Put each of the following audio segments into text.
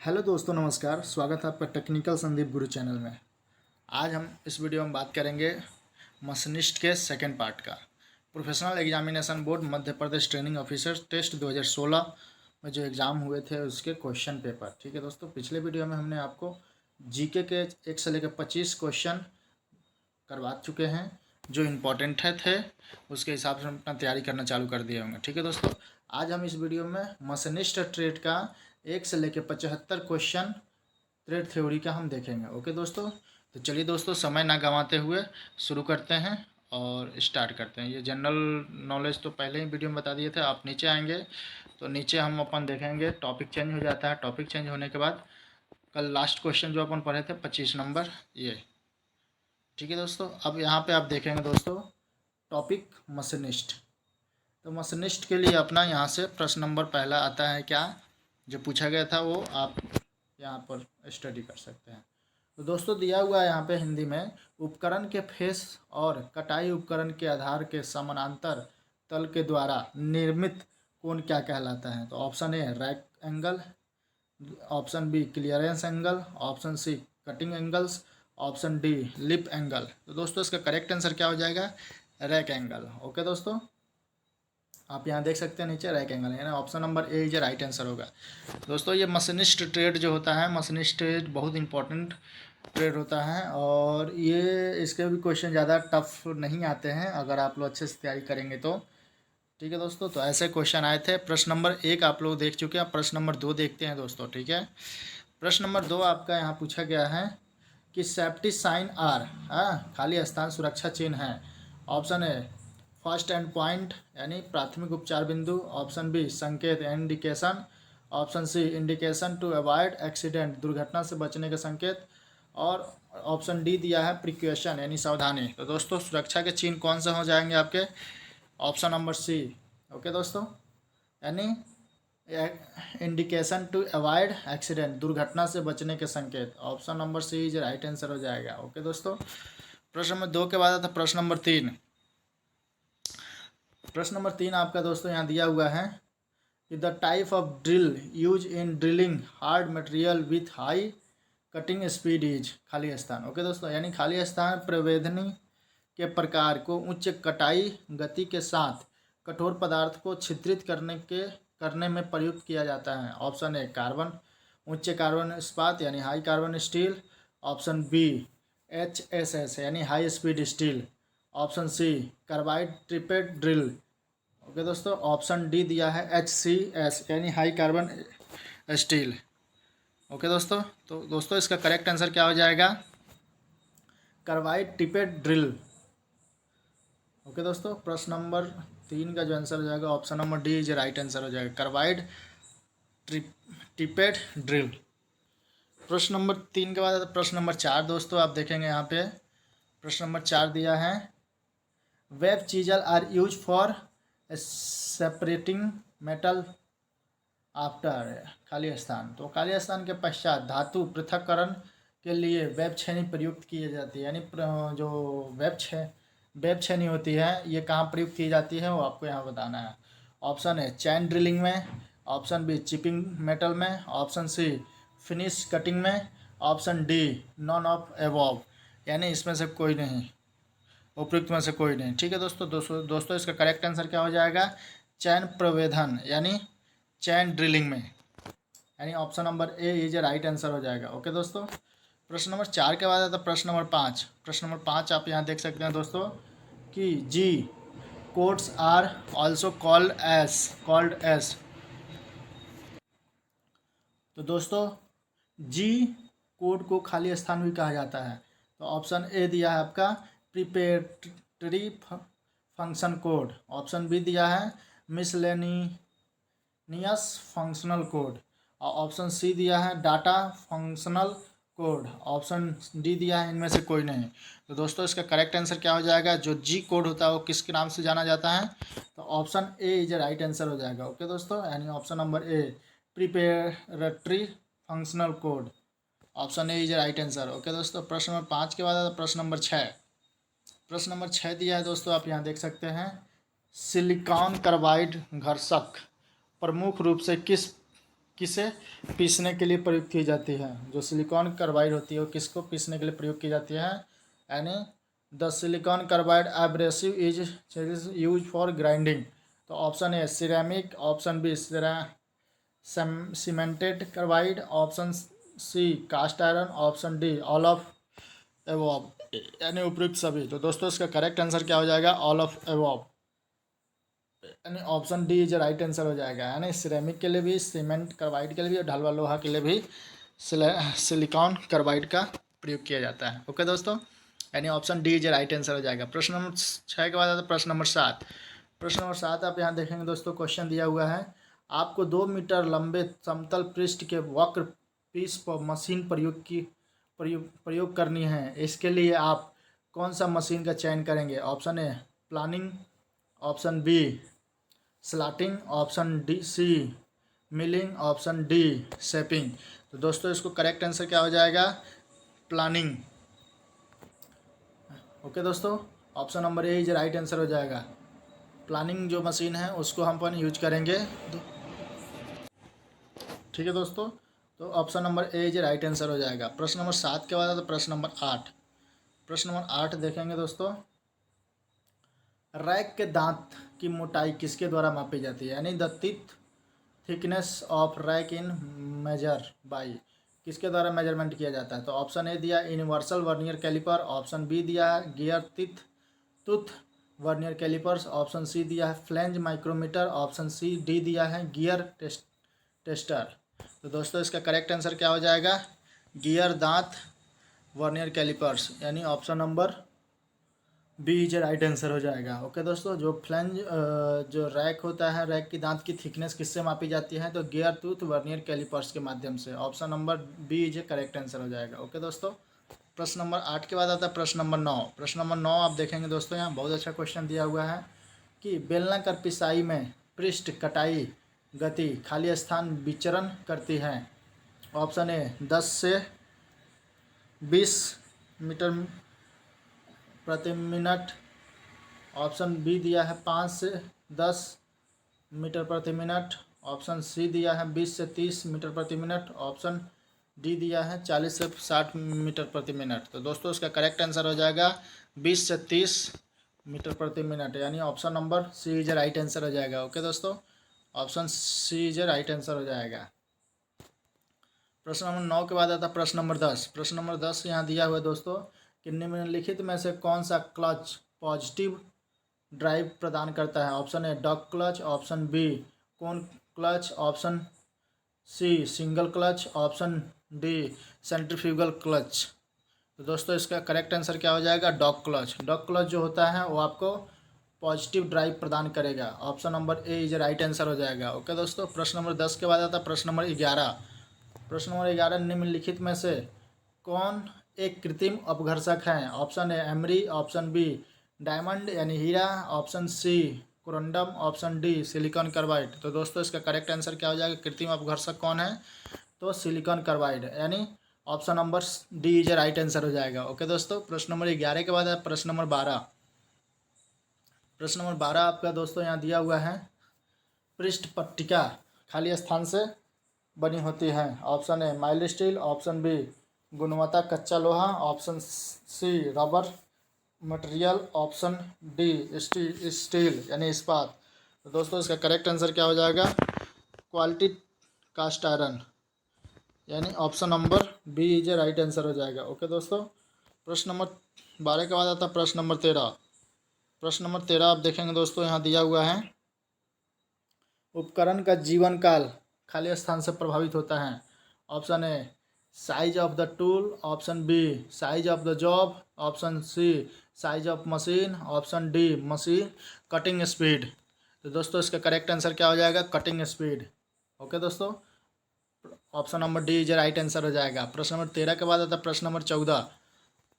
Hello दोस्तों, नमस्कार। स्वागत है आपका टेक्निकल संदीप गुरु चैनल में। आज हम इस वीडियो में बात करेंगे मशीनिस्ट के सेकंड पार्ट का। Professional examination board Madhya Pradesh training officer test 2016 में जो एग्ज़ाम हुए थे उसके क्वेश्चन पेपर। ठीक है दोस्तों, पिछले वीडियो में हमने आपको जीके के 1 से लेकर 25 क्वेश्चन करवा चुके हैं जो इम्पोर्टेंट थे, उसके हिसाब से हम अपना तैयारी करना चालू कर दिए होंगे। ठीक है दोस्तों, आज हम इस वीडियो में मशीनिस्ट ट्रेड का 1 से लेकर 75 क्वेश्चन ट्रेड थ्योरी का हम देखेंगे। ओके दोस्तों, तो चलिए दोस्तों, समय ना गंवाते हुए शुरू करते हैं और स्टार्ट करते हैं। ये जनरल नॉलेज तो पहले ही वीडियो में बता दिए थे। आप नीचे आएंगे तो नीचे हम अपन देखेंगे टॉपिक चेंज हो जाता है। टॉपिक चेंज होने के बाद कल लास्ट क्वेश्चन जो अपन पढ़े थे 25 नंबर ये। ठीक है दोस्तों, अब यहाँ पे आप देखेंगे दोस्तों टॉपिक मशीनिस्ट। तो मशीनिस्ट के लिए अपना यहाँ से प्रश्न नंबर पहला आता है, क्या जो पूछा गया था वो आप यहाँ पर स्टडी कर सकते हैं। तो दोस्तों दिया हुआ है यहाँ पे हिंदी में, उपकरण के फेस और कटाई उपकरण के आधार के समानांतर तल के द्वारा निर्मित कोण क्या कहलाता है। तो option A rake angle, option B clearance angle, option C cutting angles, option D lip angle. तो दोस्तों इसका करेक्ट आंसर क्या हो जाएगा, रैक एंगल। ओके दोस्तों, आप यहाँ देख सकते हैं नीचे रैक एंगल, यानी option number A is right answer होगा। दोस्तों ये मशीनिस्ट ट्रेड जो होता है, मशीनिस्ट ट्रेड बहुत इंपॉर्टेंट ट्रेड होता है और ये इसके भी क्वेश्चन ज़्यादा टफ नहीं आते हैं अगर आप लोग अच्छे से तैयारी करेंगे तो। ठीक है दोस्तों, तो ऐसे क्वेश्चन आए थे। प्रश्न नंबर 1 आप लोग देख चुके हैं, प्रश्न नंबर 2 देखते हैं दोस्तों। ठीक है, प्रश्न नंबर 2 आपका यहाँ पूछा गया है कि सेफ्टी साइन आर खाली स्थान सुरक्षा चिन्ह है। Option A first aid point यानी प्राथमिक उपचार बिंदु, ऑप्शन बी संकेत indication, option C indication to avoid accident दुर्घटना से बचने के संकेत, और ऑप्शन डी दिया है प्रिकॉशन यानी सावधानी। तो दोस्तों सुरक्षा के चिन्ह कौन से हो जाएंगे आपके, ऑप्शन नंबर सी। ओके दोस्तों, यानी इंडिकेशन टू अवॉइड एक्सीडेंट दुर्घटना से बचने के संकेत, option number C is right answer हो जाएगा। ओके दोस्तों, प्रश्न नंबर 2 के बाद आता प्रश्न नंबर 3। प्रश्न नंबर 3 आपका दोस्तों यहाँ दिया हुआ है कि the type of drill use in drilling hard material with high cutting speed is खाली स्थान। ओके दोस्तों, यानी खाली स्थान प्रवेधनी के प्रकार को उच्च कटाई गति के साथ कठोर पदार्थ को छिद्रित करने में प्रयुक्त किया जाता है। ऑप्शन ए कार्बन उच्च कार्बन इस्पात यानी high carbon steel, option B HSS यानी high speed steel, option C carbide tipped drill. Okay दोस्तों, ऑप्शन डी दिया है HCS यानी हाई कार्बन स्टील। ओके दोस्तों, तो दोस्तों इसका करेक्ट आंसर क्या हो जाएगा, कार्बाइड ट्रिपेड ड्रिल। ओके दोस्तों, प्रश्न नंबर 3 का जो आंसर हो जाएगा option number D is right answer हो जाएगा, कार्बाइड ट्रिपेड ड्रिल। प्रश्न नंबर 3 के बाद प्रश्न नंबर 4 दोस्तों आप देखेंगे यहाँ पे प्रश्न नंबर 4 दिया है web chisel are use for separating metal after खाली स्थान। तो खाली स्थान के पश्चात धातु पृथक्करण के लिए वेब छेनी प्रयुक्त की जाती है, यानी जो वेब छेनी होती है ये कहाँ प्रयुक्त की जाती है वो आपको यहाँ बताना है। ऑप्शन ए चैन ड्रिलिंग में, ऑप्शन बी चिपिंग मेटल में, ऑप्शन सी फिनिश कटिंग में, option D none of above यानी इसमें से कोई नहीं, उपयुक्त में से कोई नहीं। ठीक है दोस्तों इसका करेक्ट आंसर क्या हो जाएगा, चैन प्रवेधन यानी चैन ड्रिलिंग में, यानी option number A is right answer हो जाएगा। ओके दोस्तों, प्रश्न नंबर 4 के बाद आता प्रश्न नंबर 5। प्रश्न नंबर 5 आप यहाँ देख सकते हैं दोस्तों कि G codes are also called as. तो दोस्तों जी कोड को खाली स्थान भी कहा जाता है। तो ऑप्शन ए दिया है आपका preparatory function code, option B दिया है मिसलेनियस फंक्शनल कोड, और ऑप्शन सी दिया है data functional code, option D दिया है इनमें से कोई नहीं। तो दोस्तों इसका करेक्ट आंसर क्या हो जाएगा, जो जी कोड होता है वो किसके नाम से जाना जाता है, तो option A is right answer हो जाएगा। ओके दोस्तों, यानी option number A preparatory functional code, option A is right answer. Okay दोस्तों, प्रश्न नंबर 5 के बाद प्रश्न नंबर 6। प्रश्न नंबर 6 दिया है दोस्तों आप यहाँ देख सकते हैं सिलिकॉन कार्बाइड घर्षक प्रमुख रूप से किस किसे पीसने के लिए प्रयोग की जाती है? जो सिलिकॉन कार्बाइड होती है वो किसको पीसने के लिए प्रयोग की जाती है? यानी the silicon carbide abrasive is use for grinding. तो option A ceramic, option B cemented carbide, option C cast iron, option D all of above, यानी उपयुक्त सभी। तो दोस्तों इसका करेक्ट आंसर क्या हो जाएगा? ऑल ऑफ एवॉब, यानी option D is right answer हो जाएगा। यानी सिरेमिक के लिए भी, सीमेंट कार्बाइड के लिए भी और ढलवा लोहा के लिए भी सिलिकॉन कार्बाइड का प्रयोग किया जाता है। ओके दोस्तों, यानी option D is right answer हो जाएगा। प्रश्न नंबर 6 के बाद आता है प्रश्न नंबर 7। प्रश्न नंबर 7 आप यहाँ देखेंगे दोस्तों, क्वेश्चन दिया हुआ है, आपको 2 मीटर लंबे समतल पृष्ठ के वक्र पीस पर मशीन प्रयोग करनी है। इसके लिए आप कौन सा मशीन का चयन करेंगे? Option A planning, option B slotting, option D C milling, option D shaping. तो दोस्तों इसको करेक्ट आंसर क्या हो जाएगा? प्लानिंग। ओके दोस्तों, option number A is right answer हो जाएगा। प्लानिंग जो मशीन है उसको हम अपन यूज करेंगे। ठीक है दोस्तों, तो option number A is right answer हो जाएगा। प्रश्न नंबर 7 के बाद आता है प्रश्न नंबर 8। प्रश्न नंबर 8 देखेंगे दोस्तों, रैक के दांत की मोटाई किसके द्वारा मापी जाती है? यानी the teeth thickness of rack in measure by, किसके द्वारा मेजरमेंट किया जाता है? तो ऑप्शन ए दिया universal vernier calliper, option B दिया है gear tooth vernier callipers, option C दिया है flange micrometer, option C D दिया है गियर टेस्टर। तो दोस्तों इसका करेक्ट आंसर क्या हो जाएगा? गियर दांत वर्नियर कैलिपर्स, यानी option number B is right answer हो जाएगा। ओके दोस्तों, जो फ्लेंज जो रैक होता है, रैक की दांत की थिकनेस किससे मापी जाती है? तो गियर टूथ वर्नियर कैलिपर्स के माध्यम से। Option number B is correct answer हो जाएगा। ओके दोस्तों, प्रश्न नंबर 8 के बाद आता है प्रश्न नंबर 9। प्रश्न नंबर 9 आप देखेंगे दोस्तों, यहाँ बहुत अच्छा क्वेश्चन दिया हुआ है कि बेलनाकार पिसाई में पृष्ठ कटाई गति खाली स्थान विचरण करती है। ऑप्शन ए 10 से 20 मीटर प्रति मिनट, ऑप्शन बी दिया है 5 से 10 मीटर प्रति मिनट, ऑप्शन सी दिया है 20 से 30 मीटर प्रति मिनट, ऑप्शन डी दिया है 40 से 60 मीटर प्रति मिनट। तो दोस्तों इसका करेक्ट आंसर हो जाएगा 20 से 30 मीटर प्रति मिनट, यानी option number C is right answer हो जाएगा। ओके दोस्तों, option C is right answer हो जाएगा। प्रश्न नंबर 9 के बाद आता है प्रश्न नंबर 10। प्रश्न नंबर 10 यहाँ दिया हुआ है दोस्तों कि निम्नलिखित में से कौन सा क्लच पॉजिटिव ड्राइव प्रदान करता है? Option A dog clutch, option B cone clutch, option C single clutch, option D centrifugal clutch. तो दोस्तों इसका करेक्ट आंसर क्या हो जाएगा? Dog clutch. डॉग क्लच जो होता है वो आपको पॉजिटिव ड्राइव प्रदान करेगा। Option number A is right answer हो जाएगा। ओके दोस्तों, प्रश्न नंबर 10 के बाद आता है प्रश्न नंबर 11। प्रश्न नंबर 11, निम्नलिखित में से कौन एक कृत्रिम अपघर्षक है? Option A emery, option B diamond यानी हीरा, option C corundum, option D silicon carbide. तो दोस्तों इसका करेक्ट आंसर क्या हो जाएगा? कृत्रिम अपघर्षक कौन है? तो सिलिकॉन कार्बाइड, यानी option number D is right answer हो जाएगा। ओके दोस्तों, प्रश्न नंबर 11 के बाद है प्रश्न नंबर 12। प्रश्न नंबर 12 आपका दोस्तों यहाँ दिया हुआ है, पृष्ठ पट्टिका खाली स्थान से बनी होती है। Option A mild steel, option B गुणवत्ता कच्चा लोहा, option C rubber material, option D steel यानी इस्पात। तो दोस्तों इसका करेक्ट आंसर क्या हो जाएगा? क्वालिटी कास्ट आयरन, यानी option number B is right answer हो जाएगा। ओके दोस्तों, प्रश्न नंबर 12 के बाद आता है प्रश्न नंबर 13। प्रश्न नंबर 13 आप देखेंगे दोस्तों यहाँ दिया हुआ है, उपकरण का जीवन काल खाली स्थान से प्रभावित होता है। Option A size of the tool, option B size of the job, option C size of machine, option D machine cutting speed. तो दोस्तों इसका करेक्ट आंसर क्या हो जाएगा? Cutting speed. ओके दोस्तों, option number D is right answer हो जाएगा। प्रश्न नंबर 13 के बाद आता है प्रश्न नंबर 14।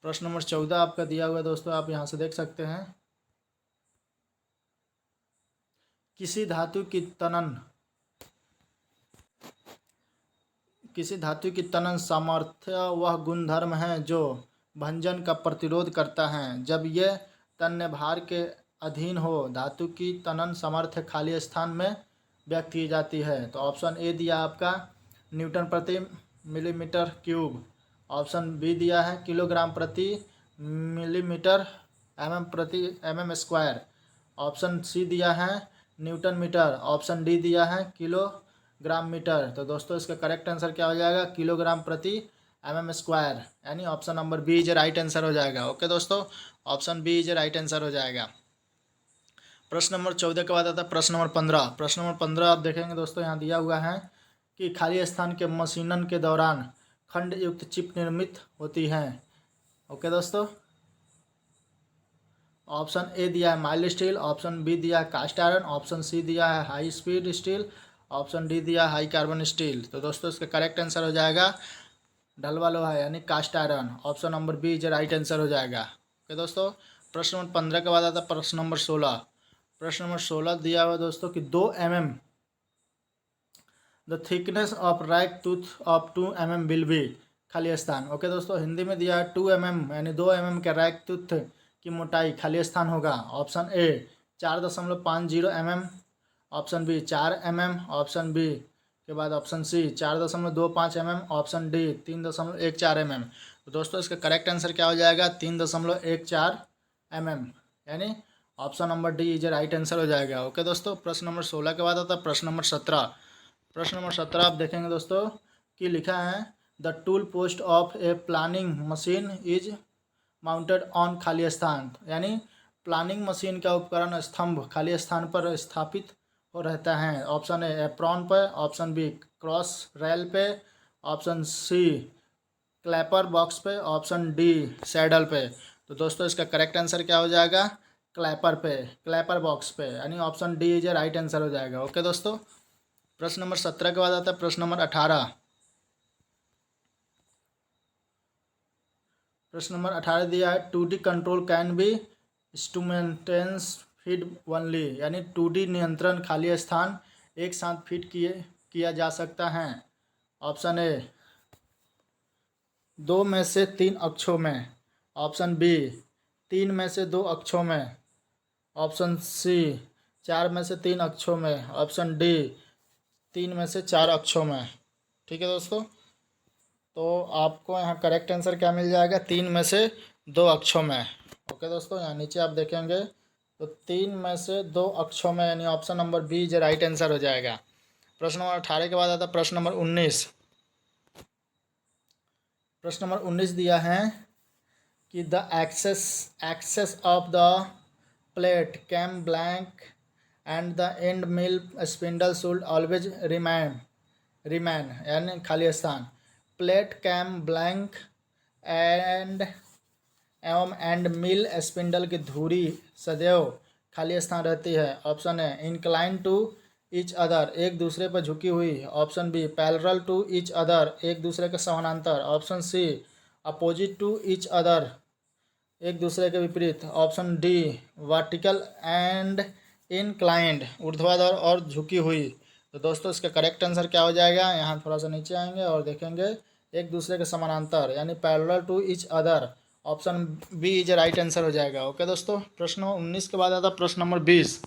प्रश्न नंबर 14 आपका दिया हुआ है दोस्तों, आप यहाँ से देख सकते हैं, किसी धातु की तनन सामर्थ्य वह गुणधर्म है जो भंजन का प्रतिरोध करता है। जब यह तन्य भार के अधीन हो, धातु की तनन सामर्थ्य खाली स्थान में व्यक्त की जाती है? तो ऑप्शन ए दिया आपका न्यूटन प्रति मिलीमीटर क्यूब, ऑप्शन बी दिया है किलोग्राम प्रति millimetre M M square, option C दिया है न्यूटन मीटर, ऑप्शन डी दिया है किलोग्राम मीटर। तो दोस्तों इसका करेक्ट आंसर क्या हो जाएगा? किलोग्राम प्रति एम स्क्वायर, यानी option number B is right answer हो जाएगा। ओके दोस्तों, option B is right answer हो जाएगा। प्रश्न नंबर 14 के बाद आता है प्रश्न नंबर 15। प्रश्न नंबर 15 आप देखेंगे दोस्तों, यहाँ दिया हुआ है कि खाली स्थान के मशीनन के दौरान खंड युक्त चिप निर्मित होती हैं। ओके दोस्तों, ऑप्शन ए दिया है माइल्ड स्टील, ऑप्शन बी दिया है कास्ट आयरन, ऑप्शन सी दिया है high speed steel, option D दिया है हाई कार्बन स्टील। तो दोस्तों इसका करेक्ट आंसर हो जाएगा ढलवा लोहा यानी cast iron, option number B is right answer हो जाएगा। ओके दोस्तों, प्रश्न नंबर 15 के बाद आता है प्रश्न नंबर 16। प्रश्न नंबर 16 दिया हुआ दोस्तों कि 2 mm the thickness of right tooth of 2 mm will be खाली स्थान। ओके दोस्तों, हिंदी में दिया है 2 mm यानी 2 mm के राइट टूथ की मोटाई खाली स्थान होगा। Option A 4.50 mm, option B 4 mm, option B के बाद option C 4.25 mm, option D 3.14 mm। तो दोस्तों इसका करेक्ट आंसर क्या हो जाएगा? 3.14 mm, यानी option number D is right answer हो जाएगा। ओके दोस्तों, प्रश्न नंबर 16 के बाद आता है प्रश्न नंबर 17। प्रश्न नंबर 17 आप देखेंगे दोस्तों कि लिखा है the tool post of a planning machine is mounted on खाली स्थान, यानी प्लानिंग मशीन का उपकरण स्तंभ खाली स्थान पर स्थापित हो रहता है। ऑप्शन ए एप्रॉन पे, ऑप्शन बी क्रॉस रेल पे, ऑप्शन सी क्लैपर बॉक्स पे, ऑप्शन डी सैडल पे। तो दोस्तों इसका करेक्ट आंसर क्या हो जाएगा? क्लैपर बॉक्स पे, यानी option D is right answer हो जाएगा। ओके दोस्तों, प्रश्न नंबर 17 के बाद आता है प्रश्न नंबर 18। प्रश्न नंबर 18 दिया है 2D control can be instruments feed only, यानी 2D नियंत्रण खाली स्थान एक साथ फीड किया जा सकता है। ऑप्शन ए 2 में से 3 अक्षों में, ऑप्शन बी 3 में से 2 अक्षों में, ऑप्शन सी 4 में से 3 अक्षों में, ऑप्शन डी 3 में से 4 अक्षों में। ठीक है दोस्तों, तो आपको यहाँ करेक्ट आंसर क्या मिल जाएगा? 3 में से 2 अक्षों में। ओके दोस्तों, यहाँ नीचे आप देखेंगे तो 3 में से 2 अक्षों में, यानी option number B is right answer हो जाएगा। प्रश्न नंबर 18 के बाद आता है प्रश्न नंबर 19। प्रश्न नंबर 19 दिया है कि the axes of the plate cam blank and the end mill spindle should always remain, यानी खाली स्थान। Plate cam blank and mill spindle की धुरी सदैव खाली स्थान रहती है। Option A incline to each other, एक दूसरे पर झुकी हुई, option B parallel to each other, एक दूसरे के समानांतर, option C opposite to each other, एक दूसरे के विपरीत, option D vertical and inclined, ऊर्ध्वाधर और झुकी हुई। तो दोस्तों इसका करेक्ट आंसर क्या हो जाएगा? यहाँ थोड़ा सा नीचे आएंगे और देखेंगे एक दूसरे के समानांतर, यानी parallel to each other, option B is right answer हो जाएगा। ओके दोस्तों, प्रश्न 19 के बाद आता प्रश्न नंबर 20।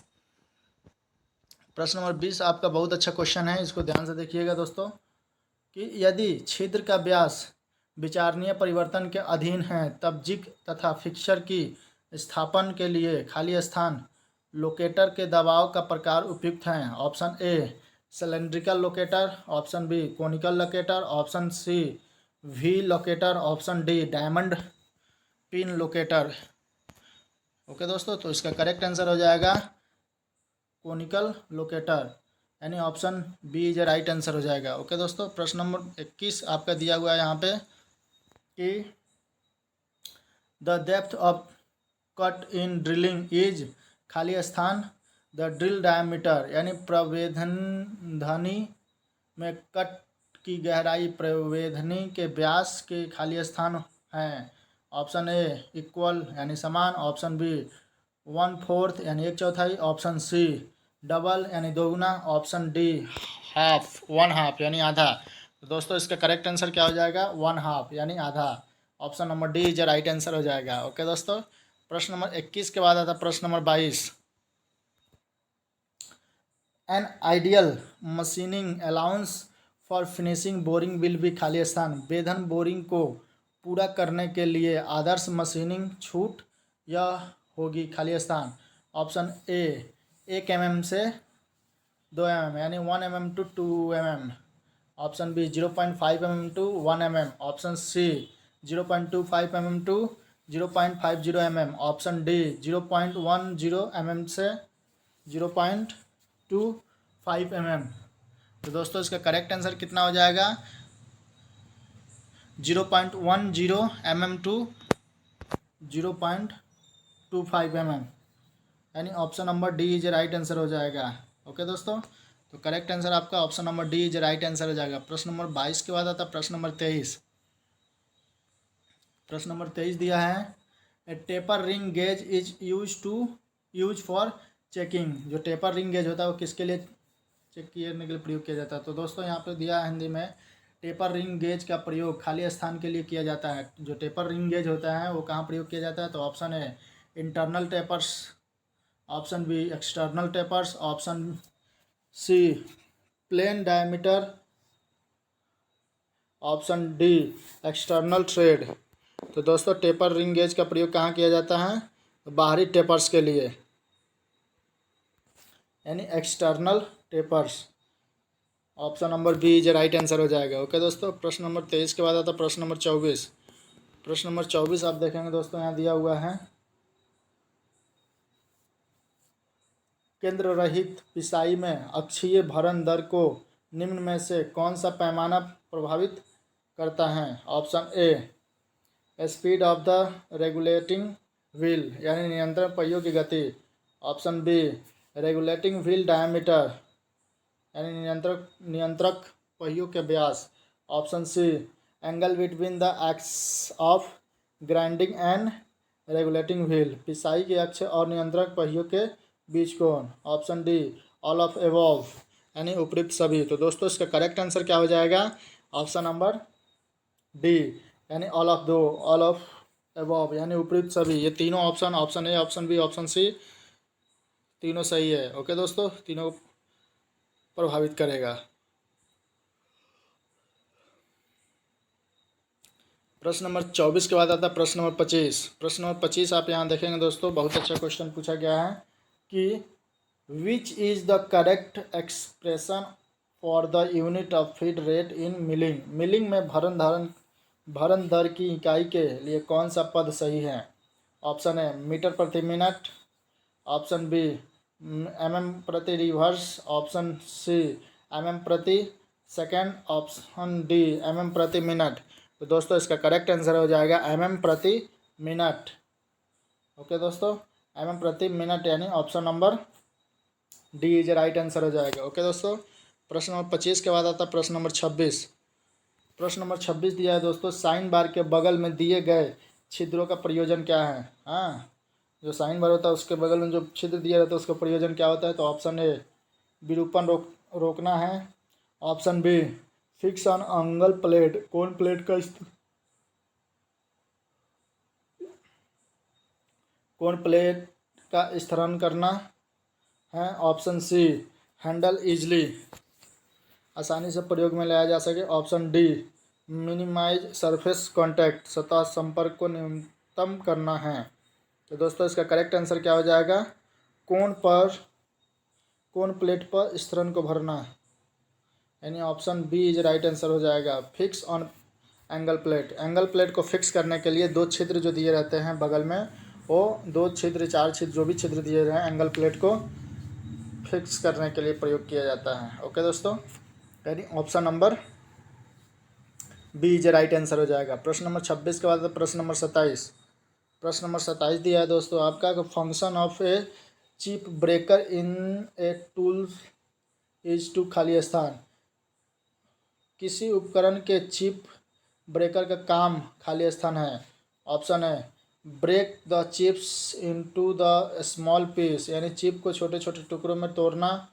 प्रश्न नंबर 20 आपका बहुत अच्छा क्वेश्चन है, इसको ध्यान से देखिएगा दोस्तों कि यदि छिद्र का व्यास विचारणीय परिवर्तन के अधीन है तब जिग तथा फिक्सर की स्थापन के लिए खाली स्थान लोकेटर के दबाव का प्रकार उपयुक्त हैं। Option A cylindrical locator, option B conical locator, option C V locator, option D diamond pin locator. Okay दोस्तों, तो इसका करेक्ट आंसर हो जाएगा कोनिकल लोकेटर, यानी option B is right answer हो जाएगा। ओके दोस्तों, प्रश्न नंबर 21 आपका दिया हुआ है यहाँ पे कि the depth of cut in drilling is खाली स्थान द ड्रिल डायमीटर, यानी प्रवेधनी में कट की गहराई प्रवेधनी के व्यास के खाली स्थान हैं। ऑप्शन ए इक्वल यानी समान, ऑप्शन बी 1/4 यानी 1/4, ऑप्शन सी डबल यानी दोगुना, ऑप्शन डी हाफ 1/2 यानी आधा। तो दोस्तों इसका करेक्ट आंसर क्या हो जाएगा? 1/2 यानी आधा, option number D is right answer हो जाएगा। ओके दोस्तों, प्रश्न नंबर 21 के बाद आता प्रश्न number 22। An ideal machining allowance for finishing boring will be खाली स्थान। बेधन बोरिंग को पूरा करने के लिए आदर्श मशीनिंग छूट यह होगी खाली स्थान। ऑप्शन ए 1 mm से 2 mm यानी 1 mm to 2 mm। Option B 0.5 mm to 1 mm। Option C 0.25 mm to 0.50 mm। Option D 0.10 mm से 0.25 mm। तो दोस्तों इसका करेक्ट आंसर कितना हो जाएगा? 0.10 mm to 0.25 mm, यानी option number D is right answer हो जाएगा। ओके दोस्तों, तो करेक्ट आंसर आपका option number D is right answer हो जाएगा। प्रश्न नंबर 22 के बाद आता प्रश्न नंबर 23। प्रश्न नंबर 23 दिया है a taper ring gauge is use for checking. जो टेपर रिंग गेज होता है वो किसके लिए चेक करने के लिए प्रयोग किया जाता है? तो दोस्तों यहाँ पे दिया है हिंदी में, टेपर रिंग गेज का प्रयोग खाली स्थान के लिए किया जाता है। जो टेपर रिंग गेज होता है वो कहाँ प्रयोग किया जाता है? तो option A internal tapers, option B external tapers, option C plain diameter, option D external thread. तो दोस्तों टेपर रिंग गेज का प्रयोग कहाँ किया जाता है? तो बाहरी टेपर्स के लिए, यानी external tapers. Option number B is right answer हो जाएगा। ओके दोस्तों, प्रश्न नंबर 23 के बाद आता प्रश्न नंबर 24। प्रश्न नंबर 24 आप देखेंगे दोस्तों, यहाँ दिया हुआ है केंद्र रहित पिसाई में अक्षीय भरण दर को निम्न में से कौन सा पैमाना प्रभावित करता है? Option A speed of the regulating wheel, यानी नियंत्रण पहियों की गति। Option B regulating wheel diameter, यानी नियंत्रक पहियों के व्यास। Option C angle between the axis of grinding and regulating wheel, पिसाई के अक्ष और नियंत्रक पहियों के बीच कोण। Option D all of above, यानी उपयुक्त सभी। तो दोस्तों इसका करेक्ट आंसर क्या हो जाएगा? ऑप्शन नंबर डी, यानी ऑल ऑफ एबव, यानी उपयुक्त सभी। ये तीनों option, option A, option B, option C, तीनों सही है। ओके दोस्तों, तीनों प्रभावित करेगा। प्रश्न नंबर 24 के बाद आता है प्रश्न नंबर 25। प्रश्न नंबर 25 आप यहाँ देखेंगे दोस्तों, बहुत अच्छा क्वेश्चन पूछा गया है कि which is the correct expression for the unit of feed rate in milling. Milling में भरण दर की इकाई के लिए कौन सा पद सही है? ऑप्शन ए मीटर प्रति मिनट, ऑप्शन बी mm प्रति रिवर्स, ऑप्शन सी mm प्रति सेकेंड, ऑप्शन डी mm प्रति मिनट। तो दोस्तों इसका करेक्ट आंसर हो जाएगा mm प्रति मिनट। ओके दोस्तों, mm प्रति मिनट, यानी option number D is right answer हो जाएगा। ओके दोस्तों, प्रश्न नंबर 25 के बाद आता प्रश्न नंबर 26। प्रश्न नंबर 26 दिया है दोस्तों, साइन बार के बगल में दिए गए छिद्रों का प्रयोजन क्या है? हाँ, जो साइन बार होता है उसके बगल में जो छिद्र दिया रहता है उसका प्रयोजन क्या होता है? तो ऑप्शन ए विरूपण रोकना है, option B fix on angle plate, cone plate का स्थिरन करना है, ऑप्शन सी हैंडल इजली, आसानी से प्रयोग में लाया जा सके, option D minimise surface contact, सतह संपर्क को न्यूनतम करना है। तो दोस्तों इसका करेक्ट आंसर क्या हो जाएगा? कोन प्लेट पर स्थिरन को भरना, यानी option B is right answer हो जाएगा। Fix on angle plate, angle plate को फिक्स करने के लिए दो छिद्र जो दिए रहते हैं बगल में, वो दो छिद्र, चार छिद्र, जो भी छिद्र दिए रहे हैं एंगल प्लेट को फिक्स करने के लिए प्रयोग किया जाता है। ओके दोस्तों, यानी option number B is right answer हो जाएगा। प्रश्न नंबर 26 के बाद प्रश्न नंबर 27। प्रश्न नंबर 27 दिया है दोस्तों आपका, function of a chip breaker in a tool is to खाली स्थान। किसी उपकरण के चिप ब्रेकर का काम खाली स्थान है। ऑप्शन है break the chips into the small piece, यानी चिप को छोटे छोटे टुकड़ों में तोड़ना।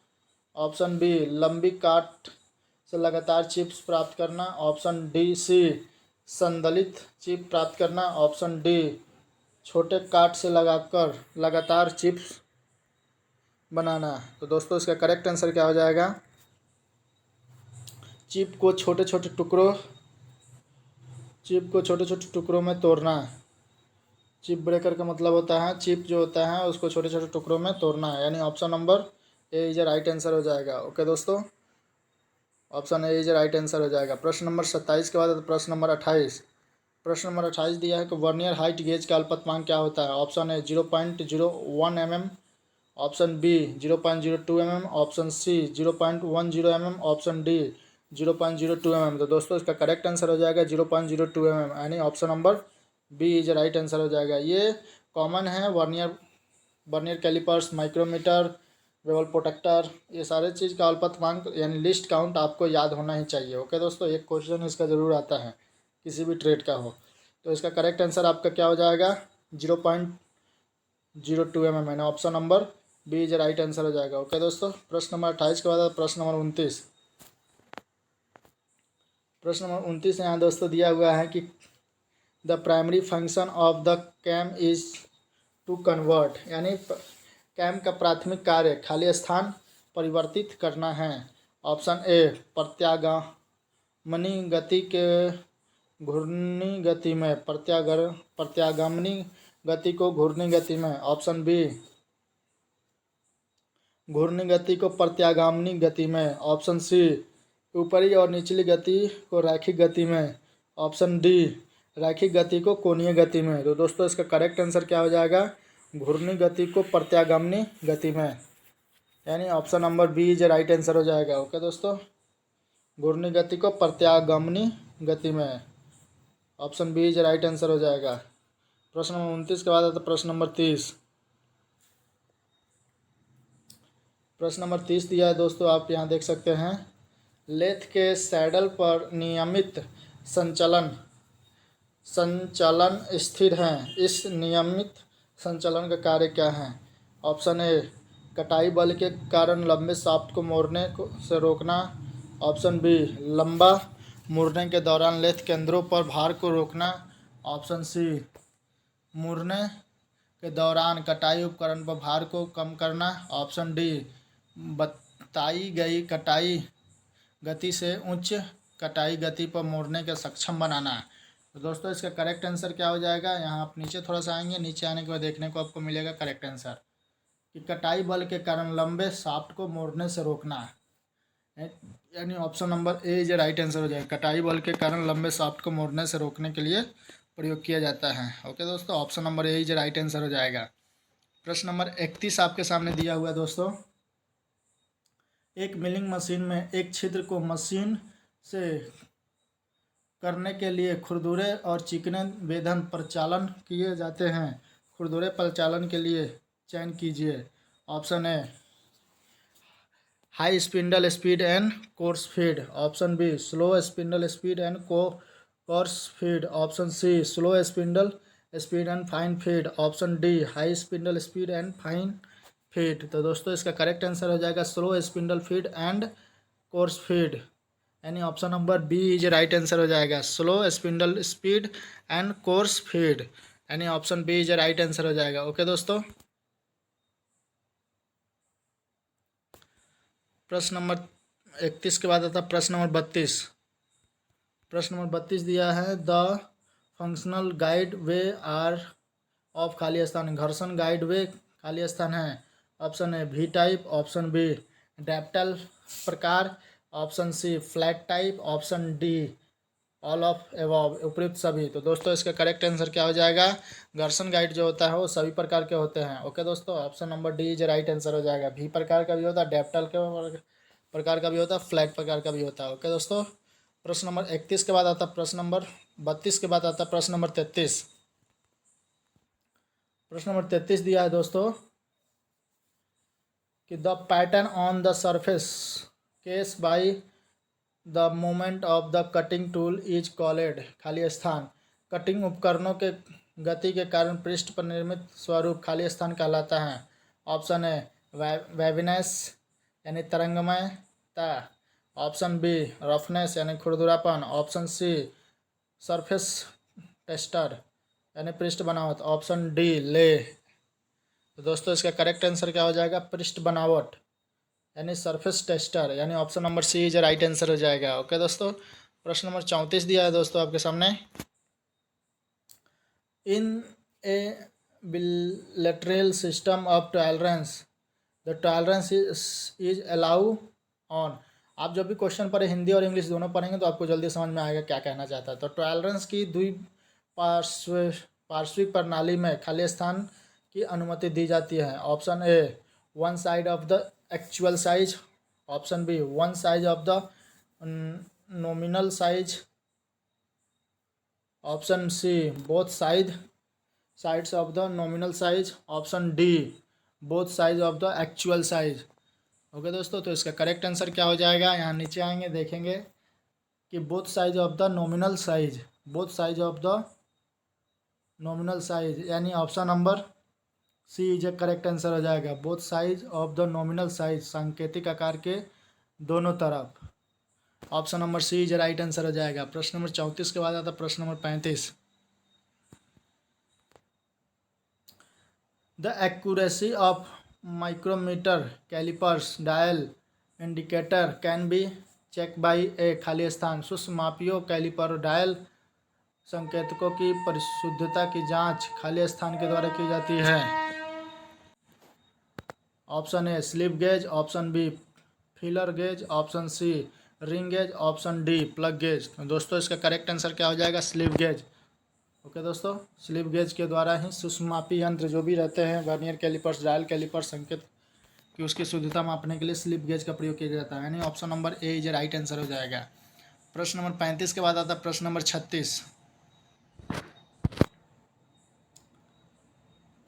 ऑप्शन बी लंबी काट से लगातार चिप्स प्राप्त करना। ऑप्शन डी सी संदलित चिप प्राप्त करना। ऑप्शन डी छोटे काट से लगाकर लगातार चिप्स बनाना। तो दोस्तों इसका करेक्ट आंसर क्या हो जाएगा? चिप को छोटे छोटे टुकड़ों में तोड़ना। चिप ब्रेकर का मतलब होता है चिप जो होता है उसको छोटे छोटे टुकड़ों में तोड़ना है, यानी option number A is right answer हो जाएगा। ओके दोस्तों, option A is right answer हो जाएगा। प्रश्न नंबर 27 के बाद प्रश्न नंबर 28। प्रश्न नंबर 28 दिया है कि वर्नियर हाइट गेज का अल्पतमांक क्या होता है? Option A 0.01 mm, option B 0.02 mm, option C 0.10 mm, option D 0.02 mm। तो दोस्तों इसका करेक्ट आंसर हो जाएगा 0.02 mm, यानी option number B is right answer हो जाएगा। ये कॉमन है, vernier callipers, micrometer, bevel protractor, ये सारे चीज़ का अल्पतमांक यानी लिस्ट काउंट आपको याद होना ही चाहिए। ओके दोस्तों, एक क्वेश्चन इसका ज़रूर आता है किसी भी ट्रेड का हो। तो इसका करेक्ट आंसर आपका क्या हो जाएगा? 0.02 mm, यानी option number B is right answer हो जाएगा। ओके दोस्तों, प्रश्न नंबर 28 के बाद प्रश्न नंबर 29। प्रश्न नंबर 29 यहाँ दोस्तों दिया हुआ है कि the primary function of the cam is to convert, यानी कैम का प्राथमिक कार्य खाली स्थान परिवर्तित करना है। ऑप्शन ए प्रत्यागमनी गति के घूर्णी गति में, प्रत्यागमनी गति को घूर्णी गति में। ऑप्शन बी घूर्णी गति को प्रत्यागामी गति में। ऑप्शन सी ऊपरी और निचली गति को रैखिक गति में। ऑप्शन डी रैखिक गति को कोणीय गति में। तो दोस्तों इसका करेक्ट आंसर क्या हो जाएगा? घूर्णी गति को प्रत्यागामी गति में, यानी option number B is right answer हो जाएगा। ओके दोस्तों, घूर्णी गति को प्रत्यागामी गति में, option B is right answer हो जाएगा। प्रश्न नंबर 29 के बाद आता है प्रश्न नंबर 30। प्रश्न नंबर 30 दिया है दोस्तों, आप यहाँ देख सकते हैं। लेथ के सैडल पर नियमित संचालन स्थिर है, इस नियमित संचालन का कार्य क्या है? ऑप्शन ए कटाई बल के कारण लंबे शाफ्ट को मोड़ने से रोकना। ऑप्शन बी लंबा मुड़ने के दौरान लेथ केंद्रों पर भार को रोकना। ऑप्शन सी मुड़ने के दौरान कटाई उपकरण पर भार को कम करना। ऑप्शन डी बताई गई कटाई गति से उच्च कटाई गति पर मोड़ने के सक्षम बनाना। तो दोस्तों इसका करेक्ट आंसर क्या हो जाएगा? यहाँ आप नीचे थोड़ा सा आएंगे, नीचे आने के बाद देखने को आपको मिलेगा करेक्ट आंसर कि कटाई बल के कारण लंबे शाफ्ट को मोड़ने से रोकना, यानी option number A is right answer हो जाएगा। कटाई बल के कारण लंबे शाफ्ट को मोड़ने से रोकने के लिए प्रयोग किया जाता है। ओके दोस्तों, option number A is right answer हो जाएगा। प्रश्न नंबर 31 आपके सामने दिया हुआ है दोस्तों। एक मिलिंग मशीन में एक छिद्र को मशीन से करने के लिए खुरदुरे और चिकने वेधन प्रचालन किए जाते हैं। खुरदुरे प्रचालन के लिए चयन कीजिए। Option A high spindle speed and coarse feed. Option B slow spindle speed and coarse feed. Option C slow spindle speed and fine feed. Option D high spindle speed and fine feed. तो दोस्तों इसका correct answer हो जाएगा slow spindle feed and coarse feed, यानी option number B is right answer हो जाएगा। Slow spindle speed and coarse feed, यानी option B is right answer हो जाएगा। ओके दोस्तों, प्रश्न नंबर 31 के बाद आता प्रश्न नंबर 32। प्रश्न नंबर 32 दिया है the functional guide way are of खाली स्थान। घर्षण गाइड वे खाली स्थान है। Option A V type, option B dovetail प्रकार, option C flat type, option D all of above उपयुक्त सभी। तो दोस्तों इसका करेक्ट आंसर क्या हो जाएगा? घर्षण गाइड जो होता है वो सभी प्रकार के होते हैं। ओके दोस्तों, option number D is right answer हो जाएगा। भी प्रकार का भी होता है, डैप्टल के प्रकार का भी होता है, फ्लैट प्रकार का भी होता है। ओके दोस्तों, प्रश्न नंबर 31 के बाद आता प्रश्न नंबर 32 के बाद आता प्रश्न नंबर 33। प्रश्न नंबर 33 दिया है दोस्तों कि the pattern on the surface case by the movement of the cutting tool is called. खाली स्थान कटिंग उपकरणों के गति के कारण पृष्ठ पर निर्मित स्वरूप खाली स्थान कहलाता है। ऑप्शन ए वेविनेस यानी तरंगमयता। ऑप्शन बी रफनेस यानी खुरदुरापन। ऑप्शन सी सरफेस टेस्टर यानी पृष्ठ बनावट। ऑप्शन डी ले तो दोस्तों इसका करेक्ट आंसर क्या हो जाएगा, पृष्ठ बनावट यानी सरफेस टेस्टर, यानी option number C is right answer हो जाएगा। ओके दोस्तों, प्रश्न नंबर 34 दिया है दोस्तों आपके सामने। इन ए bilateral system of tolerance the tolerance is allow on। आप जब भी क्वेश्चन पढ़े हिंदी और इंग्लिश दोनों पढ़ेंगे तो आपको जल्दी समझ में आएगा क्या कहना चाहता है। तो टॉलरेंस की पार्श्विक प्रणाली में खाली स्थान की अनुमति दी जाती है। Option A one side of the actual size, option B one size of the nominal size, option C both sides of the nominal size, option D both size of the actual size. Okay दोस्तों, तो इसका correct answer क्या हो जाएगा, यहाँ नीचे आएंगे देखेंगे कि both size of the nominal size, both size of the nominal size, यानी option number C is a correct answer हो जाएगा। Both size of the nominal size, सांकेतिक आकार के दोनों तरफ, option number C is right answer हो जाएगा। प्रश्न नंबर 34 के बाद आता प्रश्न नंबर 35। The accuracy of micrometer calipers dial indicator can be check by a खाली स्थान। सूक्ष्म मापियों कैलिपर डायल संकेतकों की परिशुद्धता की जांच खाली स्थान के द्वारा की जाती है। Option A slip gauge, option B feeler gauge, option C ring gauge, option D plug gauge. तो दोस्तों इसका करेक्ट आंसर क्या हो जाएगा, स्लिप गेज। ओके दोस्तों, स्लिप गेज के द्वारा ही सूक्ष्ममापी यंत्र जो भी रहते हैं, वर्नियर कैलिपर्स, डायल कैलिपर्स, संकेत कि उसकी शुद्धता मापने के लिए स्लिप गेज का प्रयोग किया जाता है, यानी option number A is right answer हो जाएगा। प्रश्न नंबर 35 के बाद आता प्रश्न नंबर 36।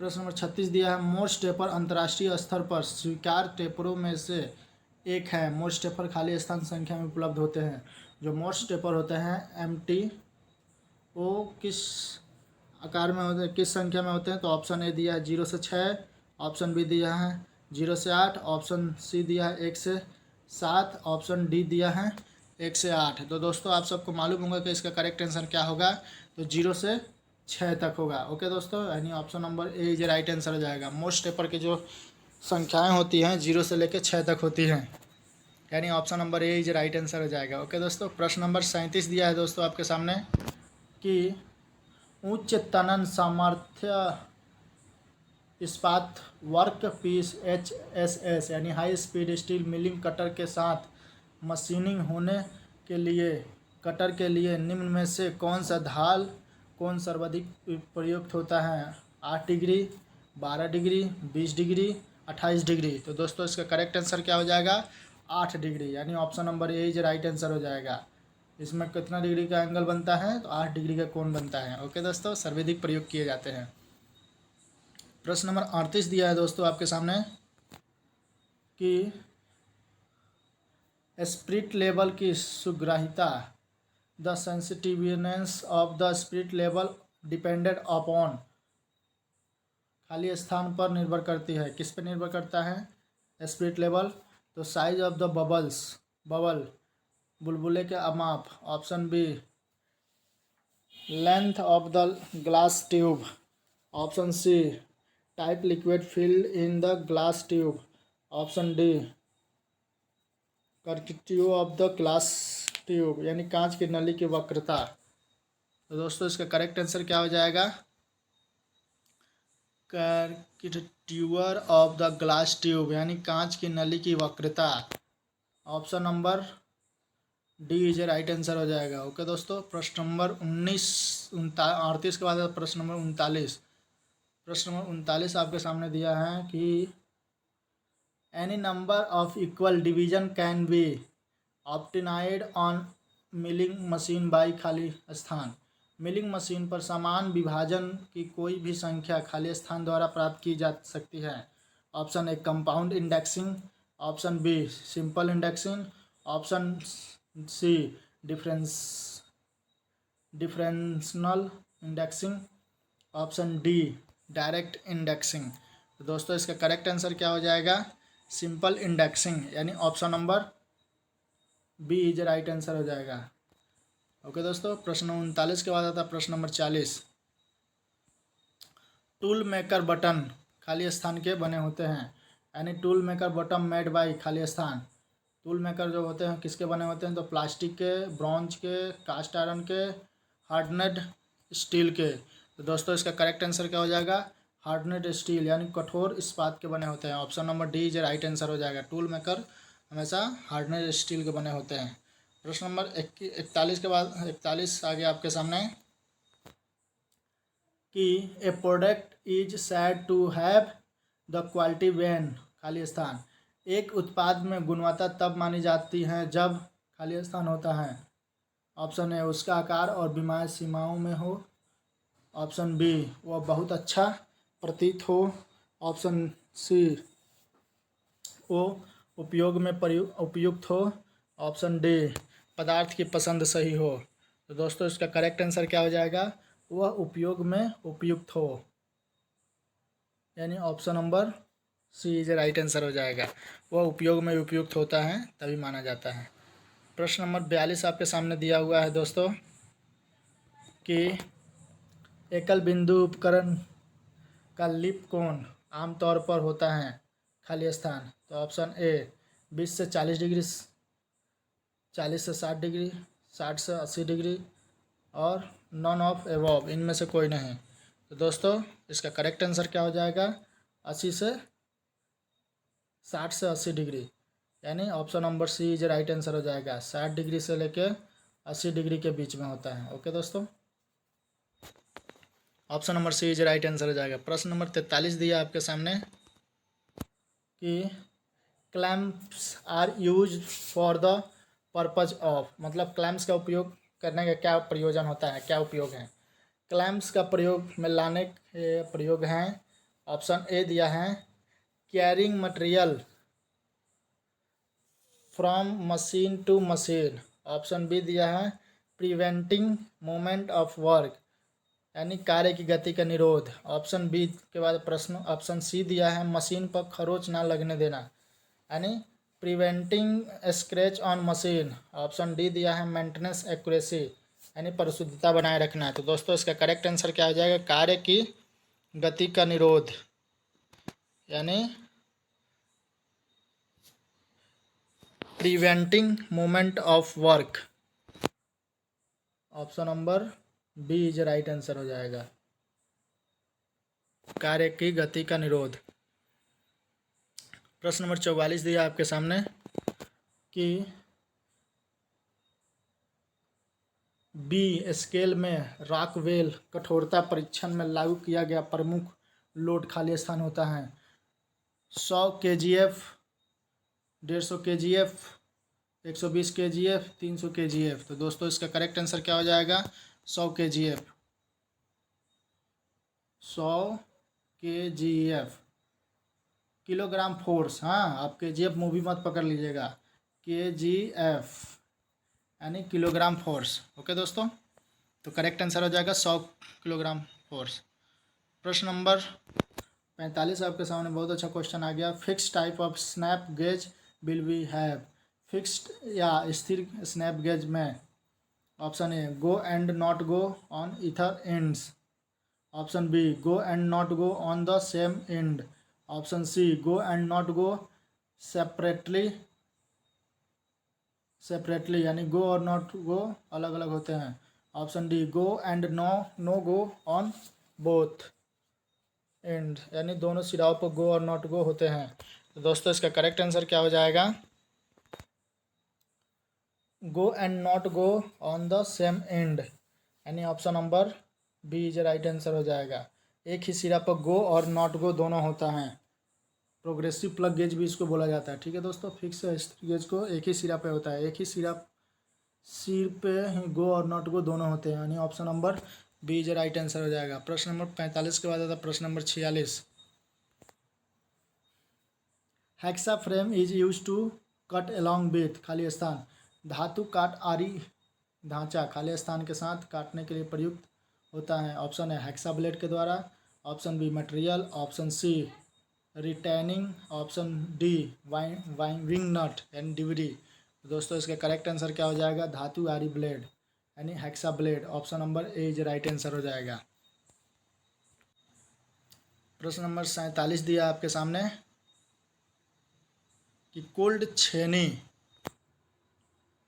प्रश्न नंबर 36 दिया है मोर्स टेपर अंतर्राष्ट्रीय स्तर पर स्वीकार टेपरों में से एक है। मोर्स टेपर खाली स्थान संख्या में उपलब्ध होते हैं। जो मोर्स टेपर होते हैं MT वो किस आकार में होते हैं, किस संख्या में होते हैं, तो ऑप्शन ए दिया है 0 से 6, ऑप्शन बी दिया है 0 से 8, ऑप्शन सी दिया है 1 से 7, ऑप्शन डी दिया है 1 से 8। तो दोस्तों आप सबको मालूम होगा कि इसका करेक्ट आंसर क्या होगा, तो 0 से 6 तक होगा। ओके दोस्तों, यानी option number A is right answer हो जाएगा। मोस्ट टेपर की जो संख्याएं होती हैं 0 से लेकर 6 तक होती हैं, यानी option number A is right answer हो जाएगा। ओके दोस्तों, प्रश्न नंबर 37 दिया है दोस्तों आपके सामने कि उच्च तनन सामर्थ्य इस्पात वर्क पीस HSS यानी high speed steel milling cutter के साथ मशीनिंग होने के लिए कटर के लिए निम्न में से कौन सा ढाल कौन सर्वाधिक प्रयुक्त होता है, 8 डिग्री, 12 डिग्री, 20 डिग्री, 28 डिग्री। तो दोस्तों इसका करेक्ट आंसर क्या हो जाएगा, 8 डिग्री, यानी option number A is right answer हो जाएगा। इसमें कितना डिग्री का एंगल बनता है, तो 8 डिग्री का कोण बनता है। ओके दोस्तों, सर्वाधिक प्रयोग किए जाते हैं। प्रश्न नंबर 38 दिया है दोस्तों आपके सामने कि स्पिरिट लेवल की सुग्राहिता, the sensitiveness of the spirit level depended upon खाली स्थान पर निर्भर करती है। किस पर निर्भर करता है स्पिरिट लेवल, तो साइज ऑफ द बबल बुलबुले के माप, option B length of the glass tube, option C type liquid filled in the glass tube, option D curvature of the glass tube यानी कांच की नली की वक्रता। तो दोस्तों इसका करेक्ट आंसर क्या हो जाएगा, curvature of the glass tube यानी कांच की नली की वक्रता, option number D is right answer हो जाएगा। ओके दोस्तों, प्रश्न नंबर 38 के बाद प्रश्न नंबर 39। प्रश्न नंबर 39 आपके सामने दिया है कि any number of equal division can be obtained on milling machine by खाली स्थान। मिलिंग मशीन पर समान विभाजन की कोई भी संख्या खाली स्थान द्वारा प्राप्त की जा सकती है। Option A compound indexing, option B simple indexing, option C differential indexing, option D direct indexing. तो दोस्तों इसका करेक्ट आंसर क्या हो जाएगा, सिंपल इंडेक्सिंग, यानी option number B is right answer हो जाएगा। ओके दोस्तों, प्रश्न 39 के बाद आता प्रश्न नंबर 40। टूल मेकर बटन खाली स्थान के बने होते हैं। यानी tool maker bottom made by खाली स्थान। टूल मेकर जो होते हैं किसके बने होते हैं, तो प्लास्टिक के, ब्रॉन्ज के, कास्ट आयरन के, हार्डनेड स्टील के। तो दोस्तों इसका करेक्ट आंसर क्या हो जाएगा, हार्डनेड स्टील यानी कठोर इस्पात के बने होते हैं। Option number D is right answer हो जाएगा। टूल मेकर हमेशा हार्डनेड स्टील के बने होते हैं। प्रश्न नंबर 41 के बाद 41 आगे आपके सामने कि a product is said to have the quality when खाली स्थान। एक उत्पाद में गुणवत्ता तब मानी जाती है जब खाली स्थान होता है। ऑप्शन ए उसका आकार और बीमार सीमाओं में हो। ऑप्शन बी वह बहुत अच्छा प्रतीत हो। ऑप्शन सी वो उपयोग में उपयुक्त हो। ऑप्शन डी पदार्थ की पसंद सही हो। तो दोस्तों इसका करेक्ट आंसर क्या हो जाएगा, वह उपयोग में उपयुक्त हो, यानी option number C is right answer हो जाएगा। वह उपयोग में उपयुक्त होता है तभी माना जाता है। प्रश्न नंबर 42 आपके सामने दिया हुआ है दोस्तों कि एकल बिंदु उपकरण का लिप कोण आमतौर पर होता है खाली स्थान। तो ऑप्शन ए 20 से 40 डिग्री, 40 से 60 डिग्री, 60 से 80 डिग्री और नॉन ऑफ एबव, इनमें से कोई नहीं। तो दोस्तों इसका करेक्ट आंसर क्या हो जाएगा, 80 से 60 से 80 डिग्री, यानी option number C is right answer हो जाएगा। 60 डिग्री से लेके 80 डिग्री के बीच में होता है। ओके दोस्तों, option number C is right answer हो जाएगा। प्रश्न नंबर 43 दिया आपके सामने कि clamps are use for the purpose of, मतलब क्लैम्प्स का उपयोग करने का क्या प्रयोजन होता है, क्या उपयोग है। क्लैम्प्स का प्रयोग में लाने के प्रयोग हैं। ऑप्शन ए दिया है carrying material from machine to machine. Option B दिया है प्रिवेंटिंग मूवमेंट ऑफ वर्क, यानी कार्य की गति का निरोध। ऑप्शन बी के बाद प्रश्न ऑप्शन सी दिया है मशीन पर खरोच ना लगने देना, यानी preventing scratch on machine. Option D दिया है मेंटेनेंस एक्यूरेसी, यानी परिशुद्धता बनाए रखना है। तो दोस्तों इसका करेक्ट आंसर क्या हो जाएगा, कार्य की गति का निरोध, यानी preventing movement of work. Option number B is right answer हो जाएगा, कार्य की गति का निरोध। प्रश्न नंबर 44 दिया आपके सामने कि बी स्केल में रॉकवेल कठोरता परीक्षण में लागू किया गया प्रमुख लोड खाली स्थान होता है 100 kgf, 150 kgf, 120 kgf, 300 kgf। तो दोस्तों इसका करेक्ट आंसर क्या हो जाएगा, 100 kgf, 100 kgf किलोग्राम फोर्स। हाँ, आप kgf मूवी मत पकड़ लीजिएगा, kgf यानी किलोग्राम फोर्स। ओके दोस्तों, तो करेक्ट आंसर हो जाएगा 100 किलोग्राम फोर्स। प्रश्न नंबर 45 आपके सामने बहुत अच्छा क्वेश्चन आ गया। Fix type of snap gauge will we have. Fixed या स्थिर स्नैप गेज में option A go and not go on either ends. Option B go and not go on the same end. Option C go and not go separately यानी go और not go अलग अलग होते हैं। Option D go and no go on both end, यानी दोनों सिराओं पर गो और नॉट गो होते हैं। तो दोस्तों इसका करेक्ट आंसर क्या हो जाएगा, go and not go on the same end, यानी option number B is right answer हो जाएगा। एक ही सिरा पर गो और नॉट गो दोनों होता है। प्रोग्रेसिव प्लग गेज भी इसको बोला जाता है। ठीक है दोस्तों, फिक्स गेज को एक ही सिरा पे होता है, एक ही सिर पे ही गो और नॉट गो दोनों होते हैं, यानी option number B is right answer हो जाएगा। प्रश्न नंबर 45 के बाद आता है प्रश्न number 46। Hacksaw frame is use to cut along with खाली स्थान। धातु काट आरी ढांचा खाली स्थान के साथ काटने के लिए प्रयुक्त होता है। ऑप्शन है हेक्सा ब्लेड के द्वारा। Option B material. Option C retaining. Option D wing nut यानी डीवीडी। दोस्तों इसका करेक्ट आंसर क्या हो जाएगा, धातु आरी ब्लेड यानी hexa blade. Option number A is right answer हो जाएगा। प्रश्न नंबर 47 दिया आपके सामने कि कोल्ड छेनी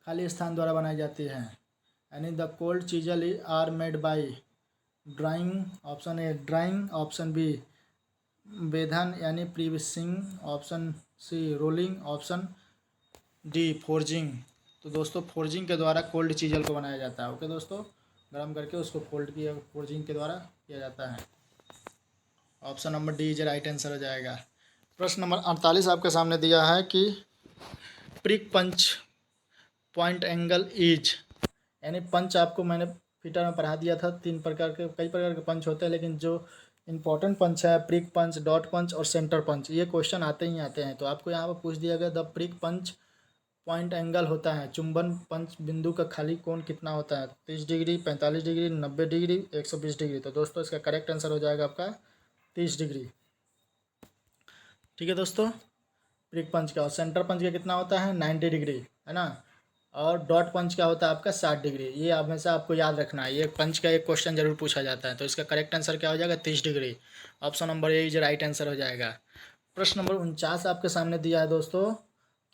खाली स्थान द्वारा बनाई जाती है, यानी the cold chisel are made by drawing, option A drawing, option B बेधन यानी piercing, option C rolling, option D forging. तो दोस्तों फोर्जिंग के द्वारा कोल्ड चीजल को बनाया जाता है। ओके दोस्तों, गर्म करके उसको फोर्जिंग के द्वारा किया जाता है। Option number D is right answer हो जाएगा। प्रश्न नंबर 48 आपके सामने दिया है कि prick punch point angle is, यानी पंच आपको मैंने फीटर में पढ़ा दिया था। कई प्रकार के पंच होते हैं, लेकिन जो इंपॉर्टेंट पंच है प्रिक पंच, डॉट पंच और सेंटर पंच, ये क्वेश्चन आते ही आते हैं। तो आपको यहाँ पर पूछ दिया गया the prick punch point angle होता है, चुंबन पंच बिंदु का खाली कोण कितना होता है, 30 डिग्री, 45 डिग्री, 90 डिग्री, 120 डिग्री। तो दोस्तों इसका करेक्ट आंसर हो जाएगा आपका 30 डिग्री। ठीक है दोस्तों, प्रिक पंच का। और सेंटर पंच का कितना होता है 90 डिग्री, है ना। और डॉट पंच का होता है आपका 60 डिग्री। ये हमेशा आपको याद रखना है, ये पंच का एक क्वेश्चन जरूर पूछा जाता है। तो इसका करेक्ट आंसर क्या हो जाएगा 30 degree. Option number A is right answer हो जाएगा। प्रश्न नंबर 49 आपके सामने दिया है दोस्तों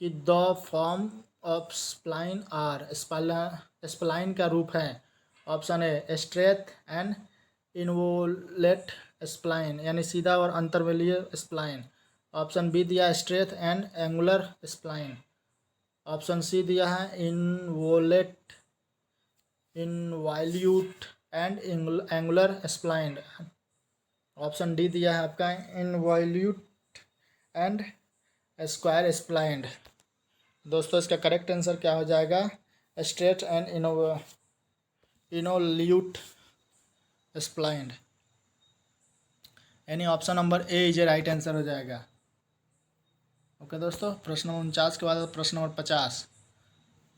कि the form of spline are, spline का रूप है। Option A straight and involute spline, यानी सीधा और अंतर्वलीय स्प्लाइन। ऑप्शन बी दिया straight and angular spline. Option C दिया है involute, involute and angular spline. Option D दिया है आपका इनवॉल्यूट एंड स्क्वायर स्प्लाइंड। दोस्तों इसका करेक्ट आंसर क्या हो जाएगा स्ट्रेट एंड इनोल्यूट स्प्लाइंड, यानी option number A is right answer हो जाएगा। ओके दोस्तों, प्रश्न नंबर 49 के बाद प्रश्न नंबर 50।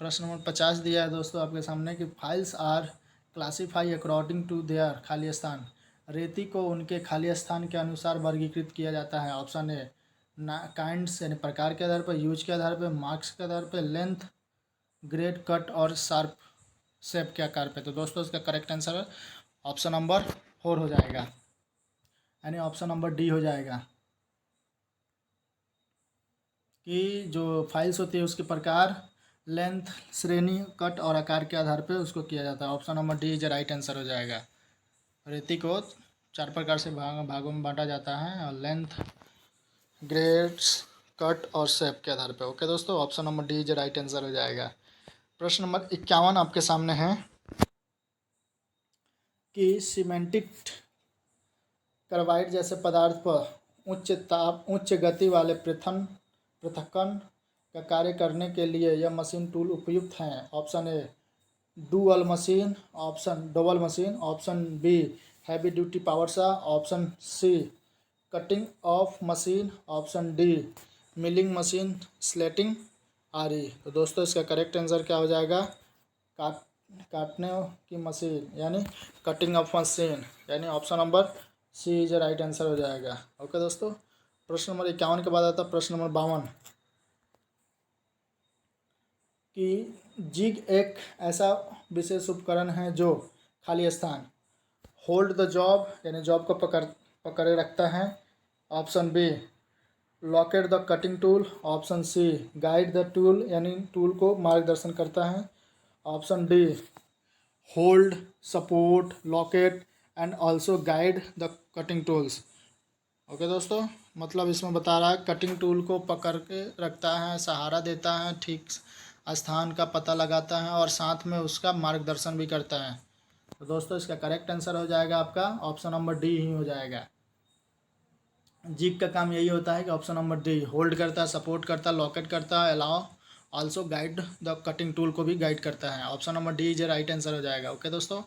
प्रश्न नंबर 50 दिया है दोस्तों आपके सामने कि files are classify according to their खाली स्थान, रेती को उनके खाली स्थान के अनुसार वर्गीकृत किया जाता है। ऑप्शन ए काइंड्स यानी प्रकार के आधार पर, यूज के आधार पर, मार्क्स के आधार पर, लेंथ, ग्रेड, कट और शार्प शेप के आकार पे। तो दोस्तों इसका करेक्ट आंसर ऑप्शन नंबर 4 हो जाएगा, यानी ऑप्शन नंबर डी हो जाएगा कि जो फाइल्स होती है उसके प्रकार, लेंथ, श्रेणी, कट और आकार के आधार पे उसको किया जाता है। Option number D is right answer हो जाएगा। रेती को 4 प्रकार से भागों में बांटा जाता है, और लेंथ, ग्रेड्स, कट और शेप के आधार पे। ओके दोस्तों, option number D is right answer हो जाएगा। प्रश्न नंबर 51 आपके सामने है कि सीमेंटिक कार्बाइड जैसे पदार्थ पर उच्च गति वाले पृथक्करण का कार्य करने के लिए यह मशीन टूल उपयुक्त हैं। Option A dual machine, option double machine, option B heavy duty power saw, option C cutting off machine, option D milling machine, slitting आरी। तो दोस्तों इसका करेक्ट आंसर क्या हो जाएगा काटने की मशीन, यानी कटिंग ऑफ मशीन, यानी option number C is right answer हो जाएगा। ओके दोस्तों, प्रश्न नंबर 51 के बाद आता है प्रश्न नंबर 52 कि जिग एक ऐसा विशेष उपकरण है जो खाली स्थान होल्ड द जॉब, यानी जॉब को पकड़े रखता है। Option B locate the cutting tool, option C guide the tool, यानी टूल को मार्गदर्शन करता है। Option D hold, support, locate and also guide the cutting tools. Okay दोस्तों, मतलब इसमें बता रहा है कटिंग टूल को पकड़ के रखता है, सहारा देता है, ठीक स्थान का पता लगाता है और साथ में उसका मार्गदर्शन भी करता है। तो दोस्तों इसका करेक्ट आंसर हो जाएगा आपका ऑप्शन नंबर डी ही हो जाएगा। जिग का काम यही होता है कि ऑप्शन नंबर डी होल्ड करता है, सपोर्ट करता है, लॉकेट करता है, allow also guide the cutting tool को भी गाइड करता है। Option number D is right answer हो जाएगा। ओके दोस्तों,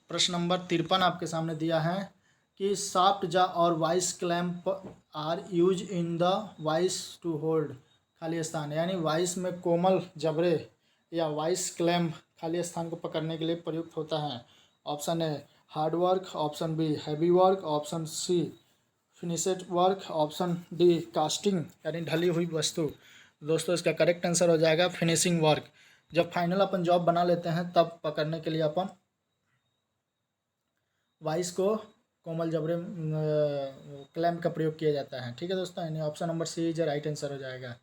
प्रश्न नंबर 53 आपके सामने दिया है कि सॉफ्ट जा और vice clamp are use in the vice to hold खाली स्थान, यानी वाइस में कोमल जबड़े या वाइस क्लैंप खाली स्थान को पकड़ने के लिए प्रयुक्त होता है। Option A hard work, option B heavy work, option C finished work, option D casting यानी ढली हुई वस्तु। दोस्तों इसका करेक्ट आंसर हो जाएगा फिनिशिंग वर्क। जब फाइनल अपन जॉब बना लेते हैं तब पकड़ने के लिए अपन वाइस को कोमल जबड़े क्लैम्प का प्रयोग किया जाता है। ठीक है दोस्तों, यानी ऑप्शन नंबर सी जो राइट आंसर हो जाएगा।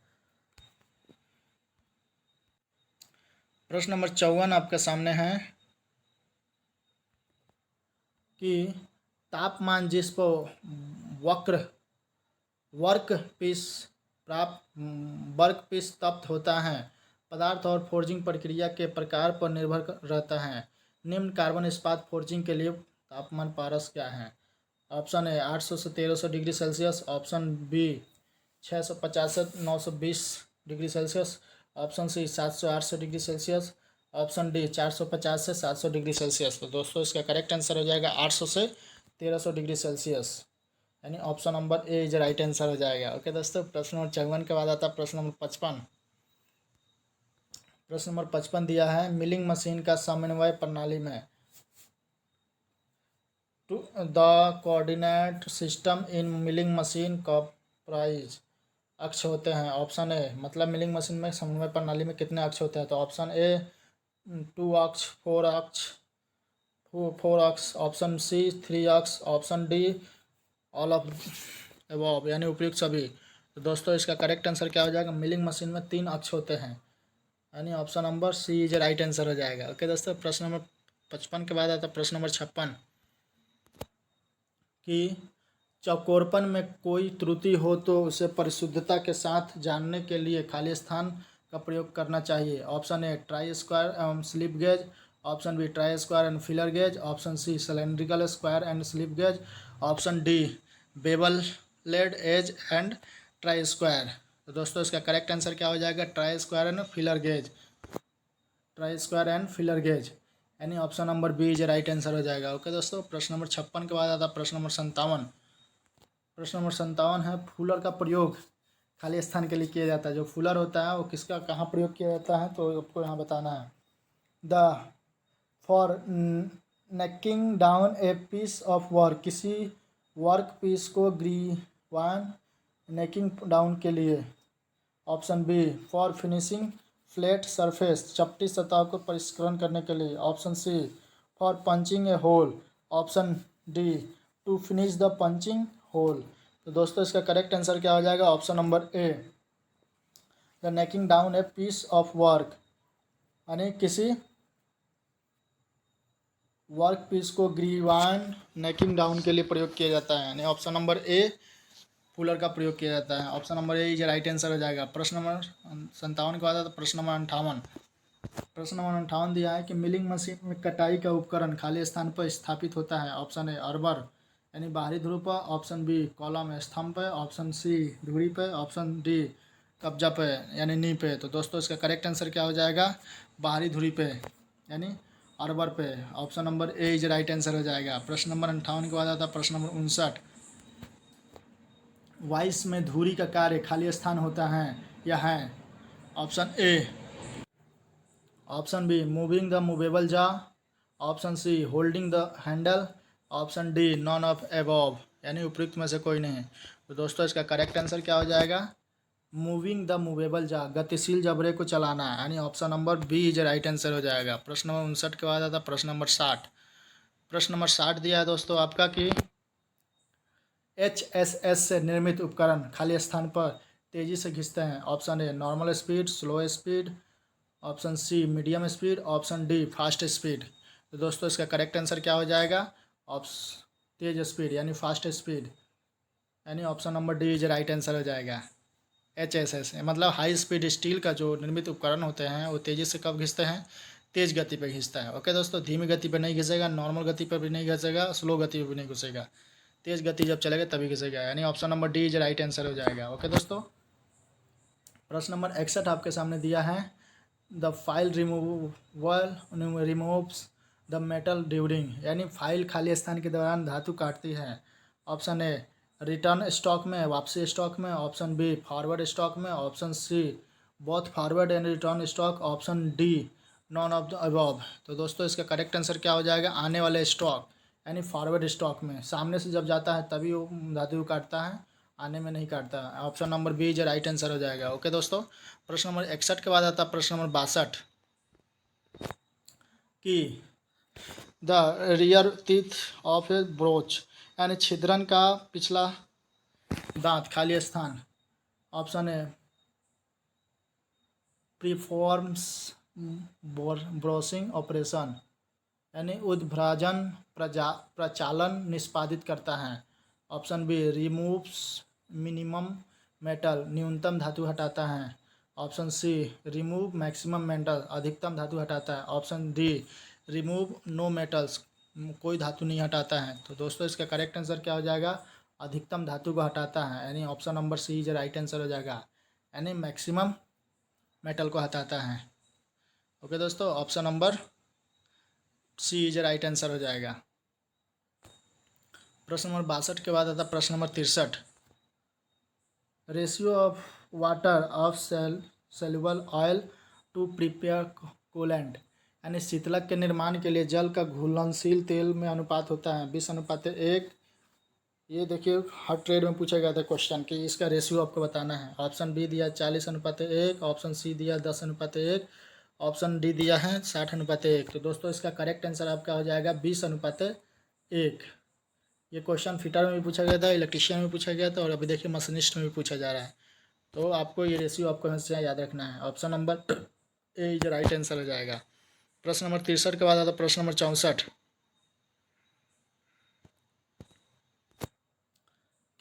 प्रश्न नंबर 54 आपके सामने है कि तापमान जिस पर वक्र वर्क पीस प्राप्त वर्क पीस तप्त होता है पदार्थ और फोर्जिंग प्रक्रिया के प्रकार पर निर्भर रहता है। निम्न कार्बन इस्पात फोर्जिंग के लिए तापमान पारस क्या है? ऑप्शन ए 800 से 1300 डिग्री सेल्सियस, ऑप्शन बी 650 से 920 degree Celsius, option C 700-800 degree Celsius, option D 450 से 700 डिग्री सेल्सियस। तो दोस्तों इसका करेक्ट आंसर हो जाएगा 800 से 1300 डिग्री सेल्सियस, यानी option number A is right answer हो जाएगा। ओके दोस्तों, प्रश्न नंबर 54 के बाद आता है प्रश्न नंबर 55। प्रश्न नंबर 55 दिया है मिलिंग मशीन का समन्वय प्रणाली में to the coordinate system in milling machine comprise अक्ष होते हैं। ऑप्शन ए, मतलब मिलिंग मशीन में समन्वय प्रणाली में कितने अक्ष होते हैं? तो ऑप्शन ए 2 अक्ष, 4 अक्ष, ऑप्शन सी 3 अक्ष, option D all of above यानी उपयुक्त सभी। तो दोस्तों इसका करेक्ट आंसर क्या हो जाएगा? मिलिंग मशीन में 3 अक्ष होते हैं, यानी option number C is right answer हो जाएगा। ओके दोस्तों, प्रश्न नंबर 55 के बाद आता है प्रश्न नंबर 56 कि चौकोरपन में कोई त्रुटि हो तो उसे परिशुद्धता के साथ जानने के लिए खाली स्थान का प्रयोग करना चाहिए। ऑप्शन ए ट्राई स्क्वायर एवं slip gauge, option B try square and feeler gauge, option C cylindrical square and slip gauge, option D bevelled edge and try square. तो दोस्तों इसका करेक्ट आंसर क्या हो जाएगा? Try square and feeler gauge, try square and feeler gauge, यानी option number B is right answer हो जाएगा। Okay दोस्तों, प्रश्न नंबर 56 के बाद आता है प्रश्न नंबर 57। प्रश्न नंबर 57 है फूलर का प्रयोग खाली स्थान के लिए किया जाता है। जो फूलर होता है वो किसका कहाँ प्रयोग किया जाता है, तो आपको यहाँ बताना है। The for necking down a piece of work, किसी वर्क पीस को ग्रीवान नेकिंग डाउन के लिए। Option B for finishing flat surface, चपटी सतह को परिष्करण करने के लिए। Option C for punching a hole, option D to finish the punching hole. तो दोस्तों इसका करेक्ट आंसर क्या हो जाएगा? Option number A the necking down a piece of work, यानी किसी वर्क पीस को ग्रीवान नेकिंग डाउन के लिए प्रयोग किया जाता है, यानी ऑप्शन नंबर ए फूलर का प्रयोग किया जाता है। Option number A is right answer हो जाएगा। प्रश्न नंबर 57 के बाद आता है प्रश्न नंबर 58। प्रश्न नंबर 58 दिया है कि मिलिंग मशीन में कटाई का उपकरण खाली स्थान पर स्थापित होता है। ऑप्शन ए अर्बर यानी बाहरी ध्रुव पर, ऑप्शन बी कॉलम स्तंभ पे, ऑप्शन सी धुरी पे, ऑप्शन डी कब्जा पे यानी नी पे। तो दोस्तों इसका करेक्ट आंसर क्या हो जाएगा? बाहरी धुरी पे यानी अर्बर पे, option number A is right answer हो जाएगा। प्रश्न नंबर 58 के बाद आता है प्रश्न नंबर 59। वाइस में धुरी का कार्य खाली स्थान होता है या है? Option A, option B moving the movable jaw, option C holding the handle, option D none of above यानी उपयुक्त में से कोई नहीं। तो दोस्तों इसका करेक्ट आंसर क्या हो जाएगा? मूविंग द मूवेबल जा, गतिशील जबड़े को चलाना, यानी option number B is right answer हो जाएगा। प्रश्न नंबर 59 के बाद आता प्रश्न नंबर 60। प्रश्न नंबर 60 दिया है दोस्तों आपका कि HSS से निर्मित उपकरण खाली स्थान पर तेजी से खींचते हैं। Option A normal speed, slow speed, option C medium speed, option D fast speed. तो दोस्तों इसका करेक्ट आंसर क्या हो जाएगा? तेज स्पीड यानी फास्ट स्पीड, यानी option number D is right answer हो जाएगा। HSS मतलब हाई स्पीड स्टील का जो निर्मित उपकरण होते हैं वो तेज़ी से कब घिसते हैं? तेज़ गति पे घिसता है। ओके दोस्तों, धीमी गति पे नहीं घिसेगा, नॉर्मल गति पे भी नहीं घिसेगा, स्लो गति पे भी नहीं घुसेगा, तेज़ गति जब चलेगा तभी घिसेगा, यानी option number D is right answer हो जाएगा। ओके दोस्तों, प्रश्न नंबर 61 आपके सामने दिया है the file removes the metal during, यानी फाइल खाली स्थान के दौरान धातु काटती है। ऑप्शन ए रिटर्न स्टॉक में, वापसी स्टॉक में, ऑप्शन बी फॉरवर्ड स्टॉक में, option C both forward and return stock, option D none of the above. तो दोस्तों इसका करेक्ट आंसर क्या हो जाएगा? आने वाले स्टॉक यानी फॉरवर्ड स्टॉक में, सामने से जब जाता है तभी वो धातु काटता है, आने में नहीं काटता। ऑप्शन नंबर बी जो राइट आंसर हो जाएगा। ओके दोस्तों, प्रश्न नंबर 61 के बाद आता है प्रश्न नंबर 62 कि the rear teeth of A broach यानी छिद्रन का पिछला दांत, खाली स्थान। ऑप्शन ए प्रीफॉर्म्स ब्रोसिंग ऑपरेशन, यानी उद्भ्राजन प्रचालन निष्पादित करता है। Option B removes minimum metal, न्यूनतम धातु हटाता है। Option C remove maximum metal, अधिकतम धातु हटाता है। Option D remove no metals, कोई धातु नहीं हटाता है। तो दोस्तों इसका करेक्ट आंसर क्या हो जाएगा? अधिकतम धातु को हटाता है, यानी option number C is right answer हो जाएगा, यानी मैक्सिमम मेटल को हटाता है। ओके दोस्तों, option number C is right answer हो जाएगा। प्रश्न नंबर 62 के बाद आता प्रश्न नंबर 63। Ratio of water of soluble oil to prepare coolant, यानी शीतलक के निर्माण के लिए जल का घुलनशील तेल में अनुपात होता है 20:1। ये देखिए हर ट्रेड में पूछा गया था क्वेश्चन कि इसका रेशियो आपको बताना है। ऑप्शन बी दिया 40:1, ऑप्शन सी दिया 10:1, ऑप्शन डी दिया है 60:1। तो दोस्तों इसका करेक्ट आंसर आपका हो जाएगा 20:1। ये क्वेश्चन फिटर में भी पूछा गया था, इलेक्ट्रिशियन में पूछा गया था, और अभी देखिए मशीनिस्ट में भी पूछा जा रहा है। तो आपको ये रेशियो आपको हमेशा याद रखना है। Option number A is right answer हो जाएगा। प्रश्न नंबर 63 के बाद आता प्रश्न नंबर 64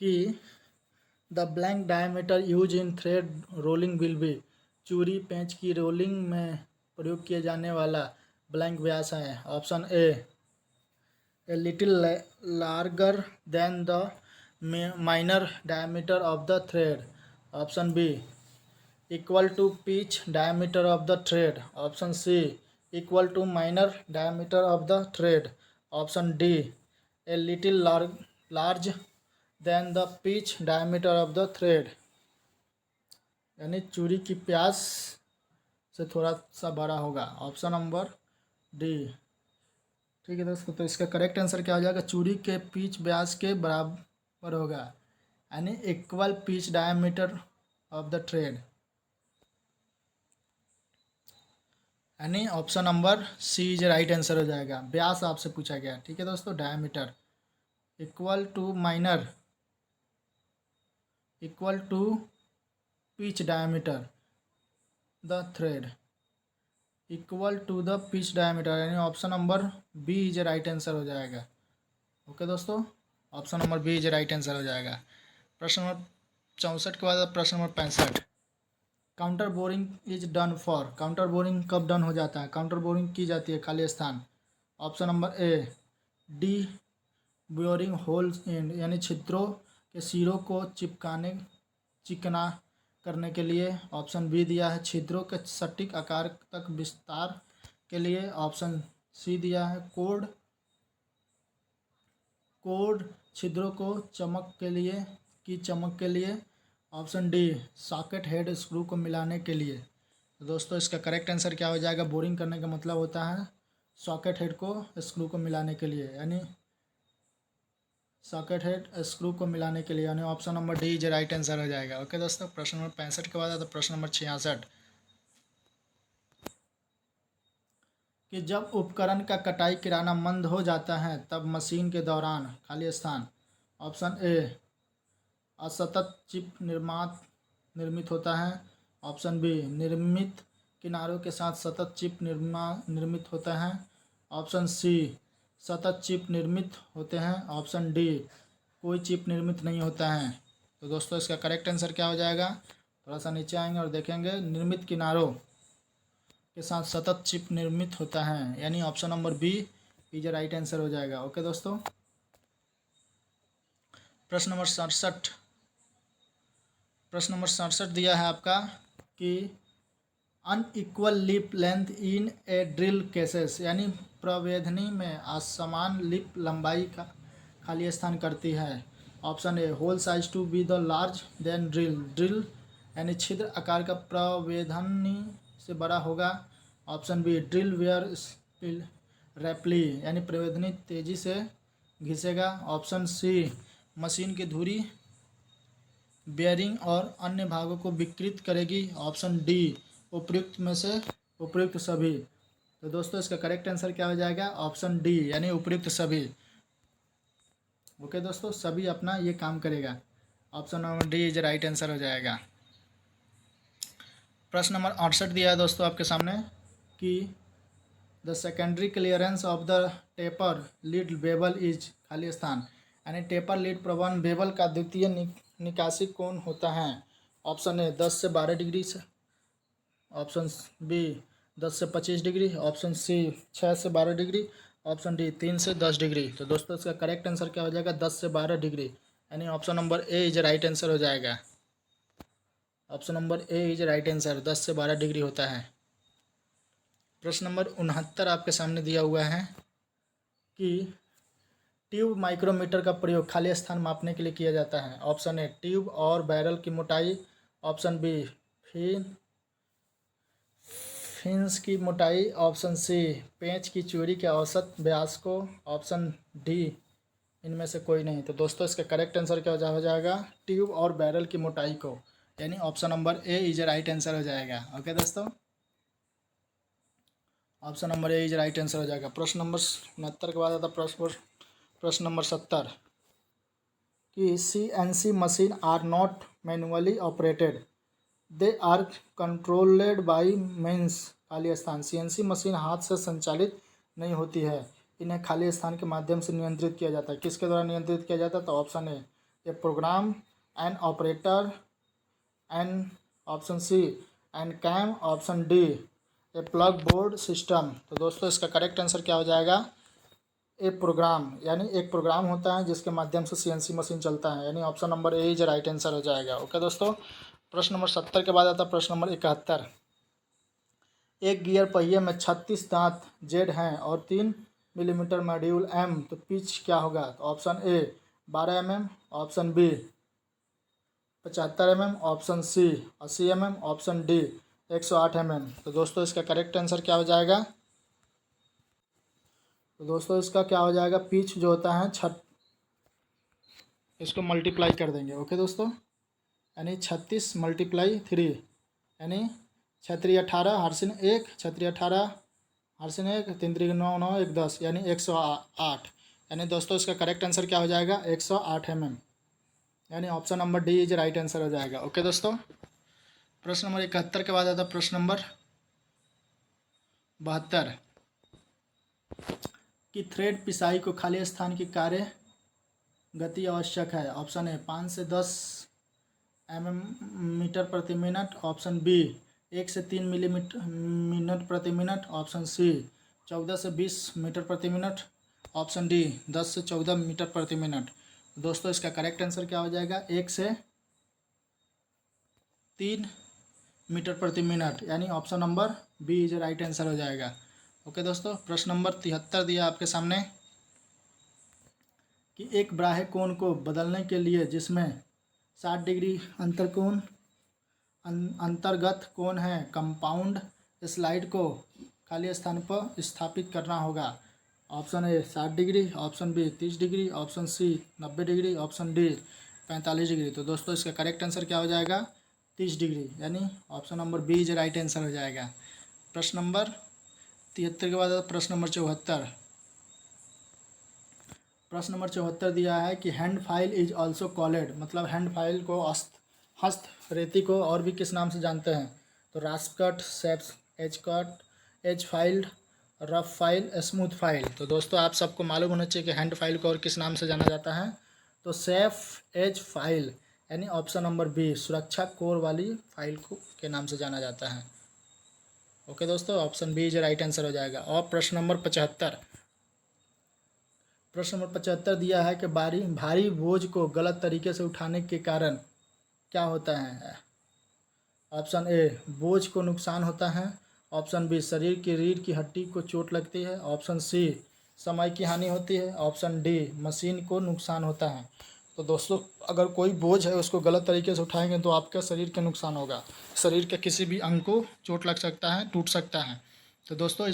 कि the blank diameter use in thread rolling will be, चूड़ी पेंच की रोलिंग में प्रयोग किए जाने वाला ब्लैंक व्यास है। Option A little larger than the minor diameter of the thread. Option B equal to pitch diameter of the thread. Option C equal to minor diameter of the thread. Option D a little large than the pitch diameter of the thread, यानी चूड़ी की प्यास से थोड़ा सा बड़ा होगा। Option number D. ठीक है दोस्तों, तो इसका करेक्ट आंसर क्या हो जाएगा? चूड़ी के पिच व्यास के बराबर होगा, यानी equal pitch diameter of the thread, यानी option number C is right answer हो जाएगा। व्यास आपसे पूछा गया, ठीक है दोस्तों, diameter equal to minor equal to pitch diameter the thread equal to the pitch diameter, यानी option number B is right answer हो जाएगा। ओके दोस्तों, option number B is right answer हो जाएगा। प्रश्न नंबर 64 के बाद प्रश्न नंबर 65। Counter boring is done for, counter boring कब डन हो जाता है? काउंटर बोरिंग की जाती है खाली स्थान। Option number A D boring holes and, यानी छिद्रों के सिरों को चिकना करने के लिए। ऑप्शन बी दिया है छिद्रों के सटीक आकार तक विस्तार के लिए। ऑप्शन सी दिया है कोड छिद्रों को चमक के लिए। Option D socket head screw को मिलाने के लिए। तो दोस्तों इसका करेक्ट आंसर क्या हो जाएगा? बोरिंग करने का मतलब होता है सॉकेट हेड को स्क्रू को मिलाने के लिए, यानी सॉकेट हेड स्क्रू को मिलाने के लिए, यानी option number D is right answer हो जाएगा। ओके दोस्तों, प्रश्न नंबर 65 के बाद आता प्रश्न नंबर 66 कि जब उपकरण का कटाई किराना मंद हो जाता है तब मशीन के दौरान खाली स्थान। ऑप्शन ए असतत चिप निर्मित होता है। ऑप्शन बी निर्मित किनारों के साथ सतत चिप निर्मित होता है। ऑप्शन सी सतत चिप निर्मित होते हैं। ऑप्शन डी कोई चिप निर्मित नहीं होता है। तो दोस्तों इसका करेक्ट आंसर क्या हो जाएगा? थोड़ा सा नीचे आएंगे और देखेंगे, निर्मित किनारों के साथ सतत चिप निर्मित होता है, यानी option number B is right answer हो जाएगा। ओके दोस्तों, प्रश्न नंबर 67 दिया है आपका कि unequal lip length in A drill cases, यानी प्रवेधनी में असमान लिप लंबाई का खाली स्थान करती है। Option A hole size to be the large than drill, यानी छिद्र आकार का प्रवेधनी से बड़ा होगा। Option B drill wear spill rapidly, यानी प्रवेधनी तेजी से घिसेगा। ऑप्शन सी मशीन की धुरी बेयरिंग और अन्य भागों को विकृत करेगी। ऑप्शन डी उपयुक्त में से उपयुक्त सभी। तो दोस्तों इसका करेक्ट आंसर क्या हो जाएगा? ऑप्शन डी, यानी उपयुक्त सभी। ओके दोस्तों, सभी अपना ये काम करेगा। Option number D is right answer हो जाएगा। प्रश्न नंबर 68 दिया है दोस्तों आपके सामने कि the secondary clearance of the taper lead bevel is, खाली स्थान, यानी टेपर लीड प्रवहन बेबल का द्वितीय निकासी कोण होता है। ऑप्शन ए 10 से 12 डिग्री से, ऑप्शन बी 10 से 25 डिग्री, ऑप्शन सी 6 से 12 डिग्री, ऑप्शन डी 3 से 10 डिग्री। तो दोस्तों इसका करेक्ट आंसर क्या हो जाएगा? 10 से 12 डिग्री, यानी option number A is right answer हो जाएगा। Option number A is right answer, 10 से 12 डिग्री होता है। प्रश्न नंबर 69 आपके सामने दिया हुआ है कि ट्यूब माइक्रोमीटर का प्रयोग खाली स्थान मापने के लिए किया जाता है। ऑप्शन ए ट्यूब और बैरल की मोटाई, ऑप्शन बी फिन्स की मोटाई, ऑप्शन सी पेंच की चूड़ी के औसत व्यास को, ऑप्शन डी इनमें से कोई नहीं। तो दोस्तों इसका करेक्ट आंसर क्या हो जाएगा? ट्यूब और बैरल की मोटाई को, यानी option number A is right answer हो जाएगा। ओके दोस्तों, option number A is right answer हो जाएगा। प्रश्न नंबर 69 के बाद आता प्रश्न नंबर 70 कि CNC machine are not manually operated, they are controlled by means, खाली स्थान। CNC मशीन हाथ से संचालित नहीं होती है, इन्हें खाली स्थान के माध्यम से नियंत्रित किया जाता है। किसके द्वारा नियंत्रित किया जाता है? तो option A program, an operator, an option C an cam, option D a plug board system. तो दोस्तों इसका करेक्ट आंसर क्या हो जाएगा? ए प्रोग्राम, यानी एक प्रोग्राम होता है जिसके माध्यम से CNC मशीन चलता है, यानी option number A is right answer हो जाएगा। ओके दोस्तों, प्रश्न नंबर 70 के बाद आता है प्रश्न नंबर 71। एक गियर पहिए में 36 दांत जेड हैं और 3 मिलीमीटर मॉड्यूल एम, तो पिच क्या होगा? तो option A 12 mm, option B 75 mm, option C 80 mm, option D 108 mm। तो दोस्तों इसका करेक्ट आंसर क्या हो जाएगा? तो दोस्तों इसका क्या हो जाएगा? पिच जो होता है इसको मल्टीप्लाई कर देंगे। ओके दोस्तों, यानी 36 × 3, यानी 6×3 18, हर्षिन 1, 6×3 18, हर्षिन 1, 3×3 9 9 1 10, यानी 108। यानी दोस्तों इसका करेक्ट आंसर क्या हो जाएगा? 108 mm, यानी option number D is right answer हो जाएगा। ओके दोस्तों, प्रश्न नंबर 71 के बाद आता है प्रश्न नंबर 72 कि थ्रेड पिसाई को खाली स्थान की कार्य गति आवश्यक है। ऑप्शन ए 5 से 10 मीटर प्रति मिनट, ऑप्शन बी 1 से 3 मिनट प्रति मिनट, ऑप्शन सी 14 से 20 मीटर प्रति मिनट, ऑप्शन डी 10 से 14 मीटर प्रति मिनट। दोस्तों इसका करेक्ट आंसर क्या हो जाएगा? 1 से 3 मीटर प्रति मिनट, यानी option number B is right answer हो जाएगा। ओके दोस्तों, प्रश्न नंबर 73 दिया आपके सामने कि एक बाह्य कोण को बदलने के लिए जिसमें 60 डिग्री अंतर्गत कोण है, कंपाउंड स्लाइड को खाली स्थान पर स्थापित करना होगा। Option A 60 degree, option B 30 degree, option C 90 degree, option D 45 degree. तो दोस्तों इसका करेक्ट आंसर क्या हो जाएगा? 30 डिग्री, यानी option number B is right answer हो जाएगा। प्रश्न नंबर 73 के बाद प्रश्न नंबर 74। प्रश्न नंबर 74 दिया है कि hand file is also called, मतलब हैंड फाइल को हस्त रेती को और भी किस नाम से जानते हैं? तो rasp cut, safe edge cut, edge filed, rough file, smooth file. तो दोस्तों आप सबको मालूम होना चाहिए कि हैंड फाइल को और किस नाम से जाना जाता है? तो सेफ एज फाइल, यानी ऑप्शन नंबर बी सुरक्षा कोर वाली फाइल को के नाम से जाना जाता है। ओके दोस्तों, option B is right answer हो जाएगा। और प्रश्न नंबर 75। प्रश्न नंबर 75 दिया है कि भारी बोझ को गलत तरीके से उठाने के कारण क्या होता है? ऑप्शन ए बोझ को नुकसान होता है, ऑप्शन बी शरीर की रीढ़ की हड्डी को चोट लगती है, ऑप्शन सी समय की हानि होती है, ऑप्शन डी मशीन को नुकसान होता है। तो दोस्तों अगर कोई बोझ है उसको गलत तरीके से उठाएंगे तो आपका शरीर का नुकसान होगा, शरीर के किसी भी अंग को चोट लग सकता है, टूट सकता है। तो दोस्तों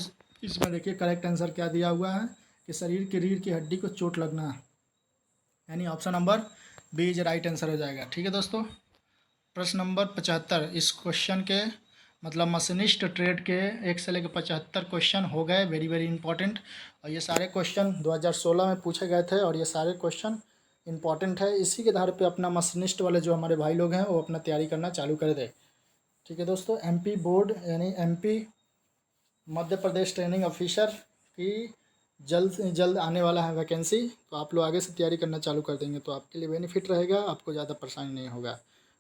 इसमें देखिए करेक्ट आंसर क्या दिया हुआ है कि शरीर की रीढ़ की हड्डी को चोट लगना, यानी option number B is right answer हो जाएगा। ठीक है दोस्तों, प्रश्न नंबर 75। इस क्वेश्चन के मतलब मशीनिस्ट ट्रेड के 1 से लेकर 75 क्वेश्चन हो गए, वेरी वेरी इंपॉर्टेंट। और ये सारे क्वेश्चन 2016 में पूछे गए थे और ये सारे क्वेश्चन इम्पॉर्टेंट है। इसी के आधार पे अपना मशीनिस्ट वाले जो हमारे भाई लोग हैं वो अपना तैयारी करना चालू कर दे। ठीक है दोस्तों, एमपी बोर्ड यानी MP Madhya Pradesh training officer की जल्द से जल्द आने वाला है वैकेंसी, तो आप लोग आगे से तैयारी करना चालू कर देंगे तो आपके लिए बेनिफिट रहेगा, आपको ज़्यादा परेशानी नहीं होगा।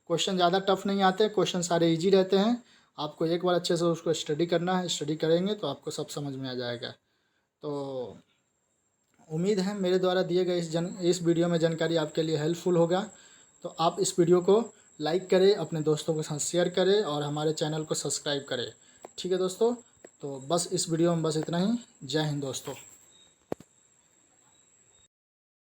क्वेश्चन ज़्यादा टफ नहीं आते, क्वेश्चन सारे इजी रहते हैं। आपको एक बार अच्छे से उसको स्टडी करना है, स्टडी करेंगे तो आपको सब समझ में आ जाएगा। तो उम्मीद है मेरे द्वारा दिए गए इस वीडियो में जानकारी आपके लिए हेल्पफुल होगा। तो आप इस वीडियो को लाइक करें, अपने दोस्तों के साथ शेयर करें और हमारे चैनल को सब्सक्राइब करें। ठीक है दोस्तों, तो बस इस वीडियो में बस इतना ही। जय हिंद दोस्तों।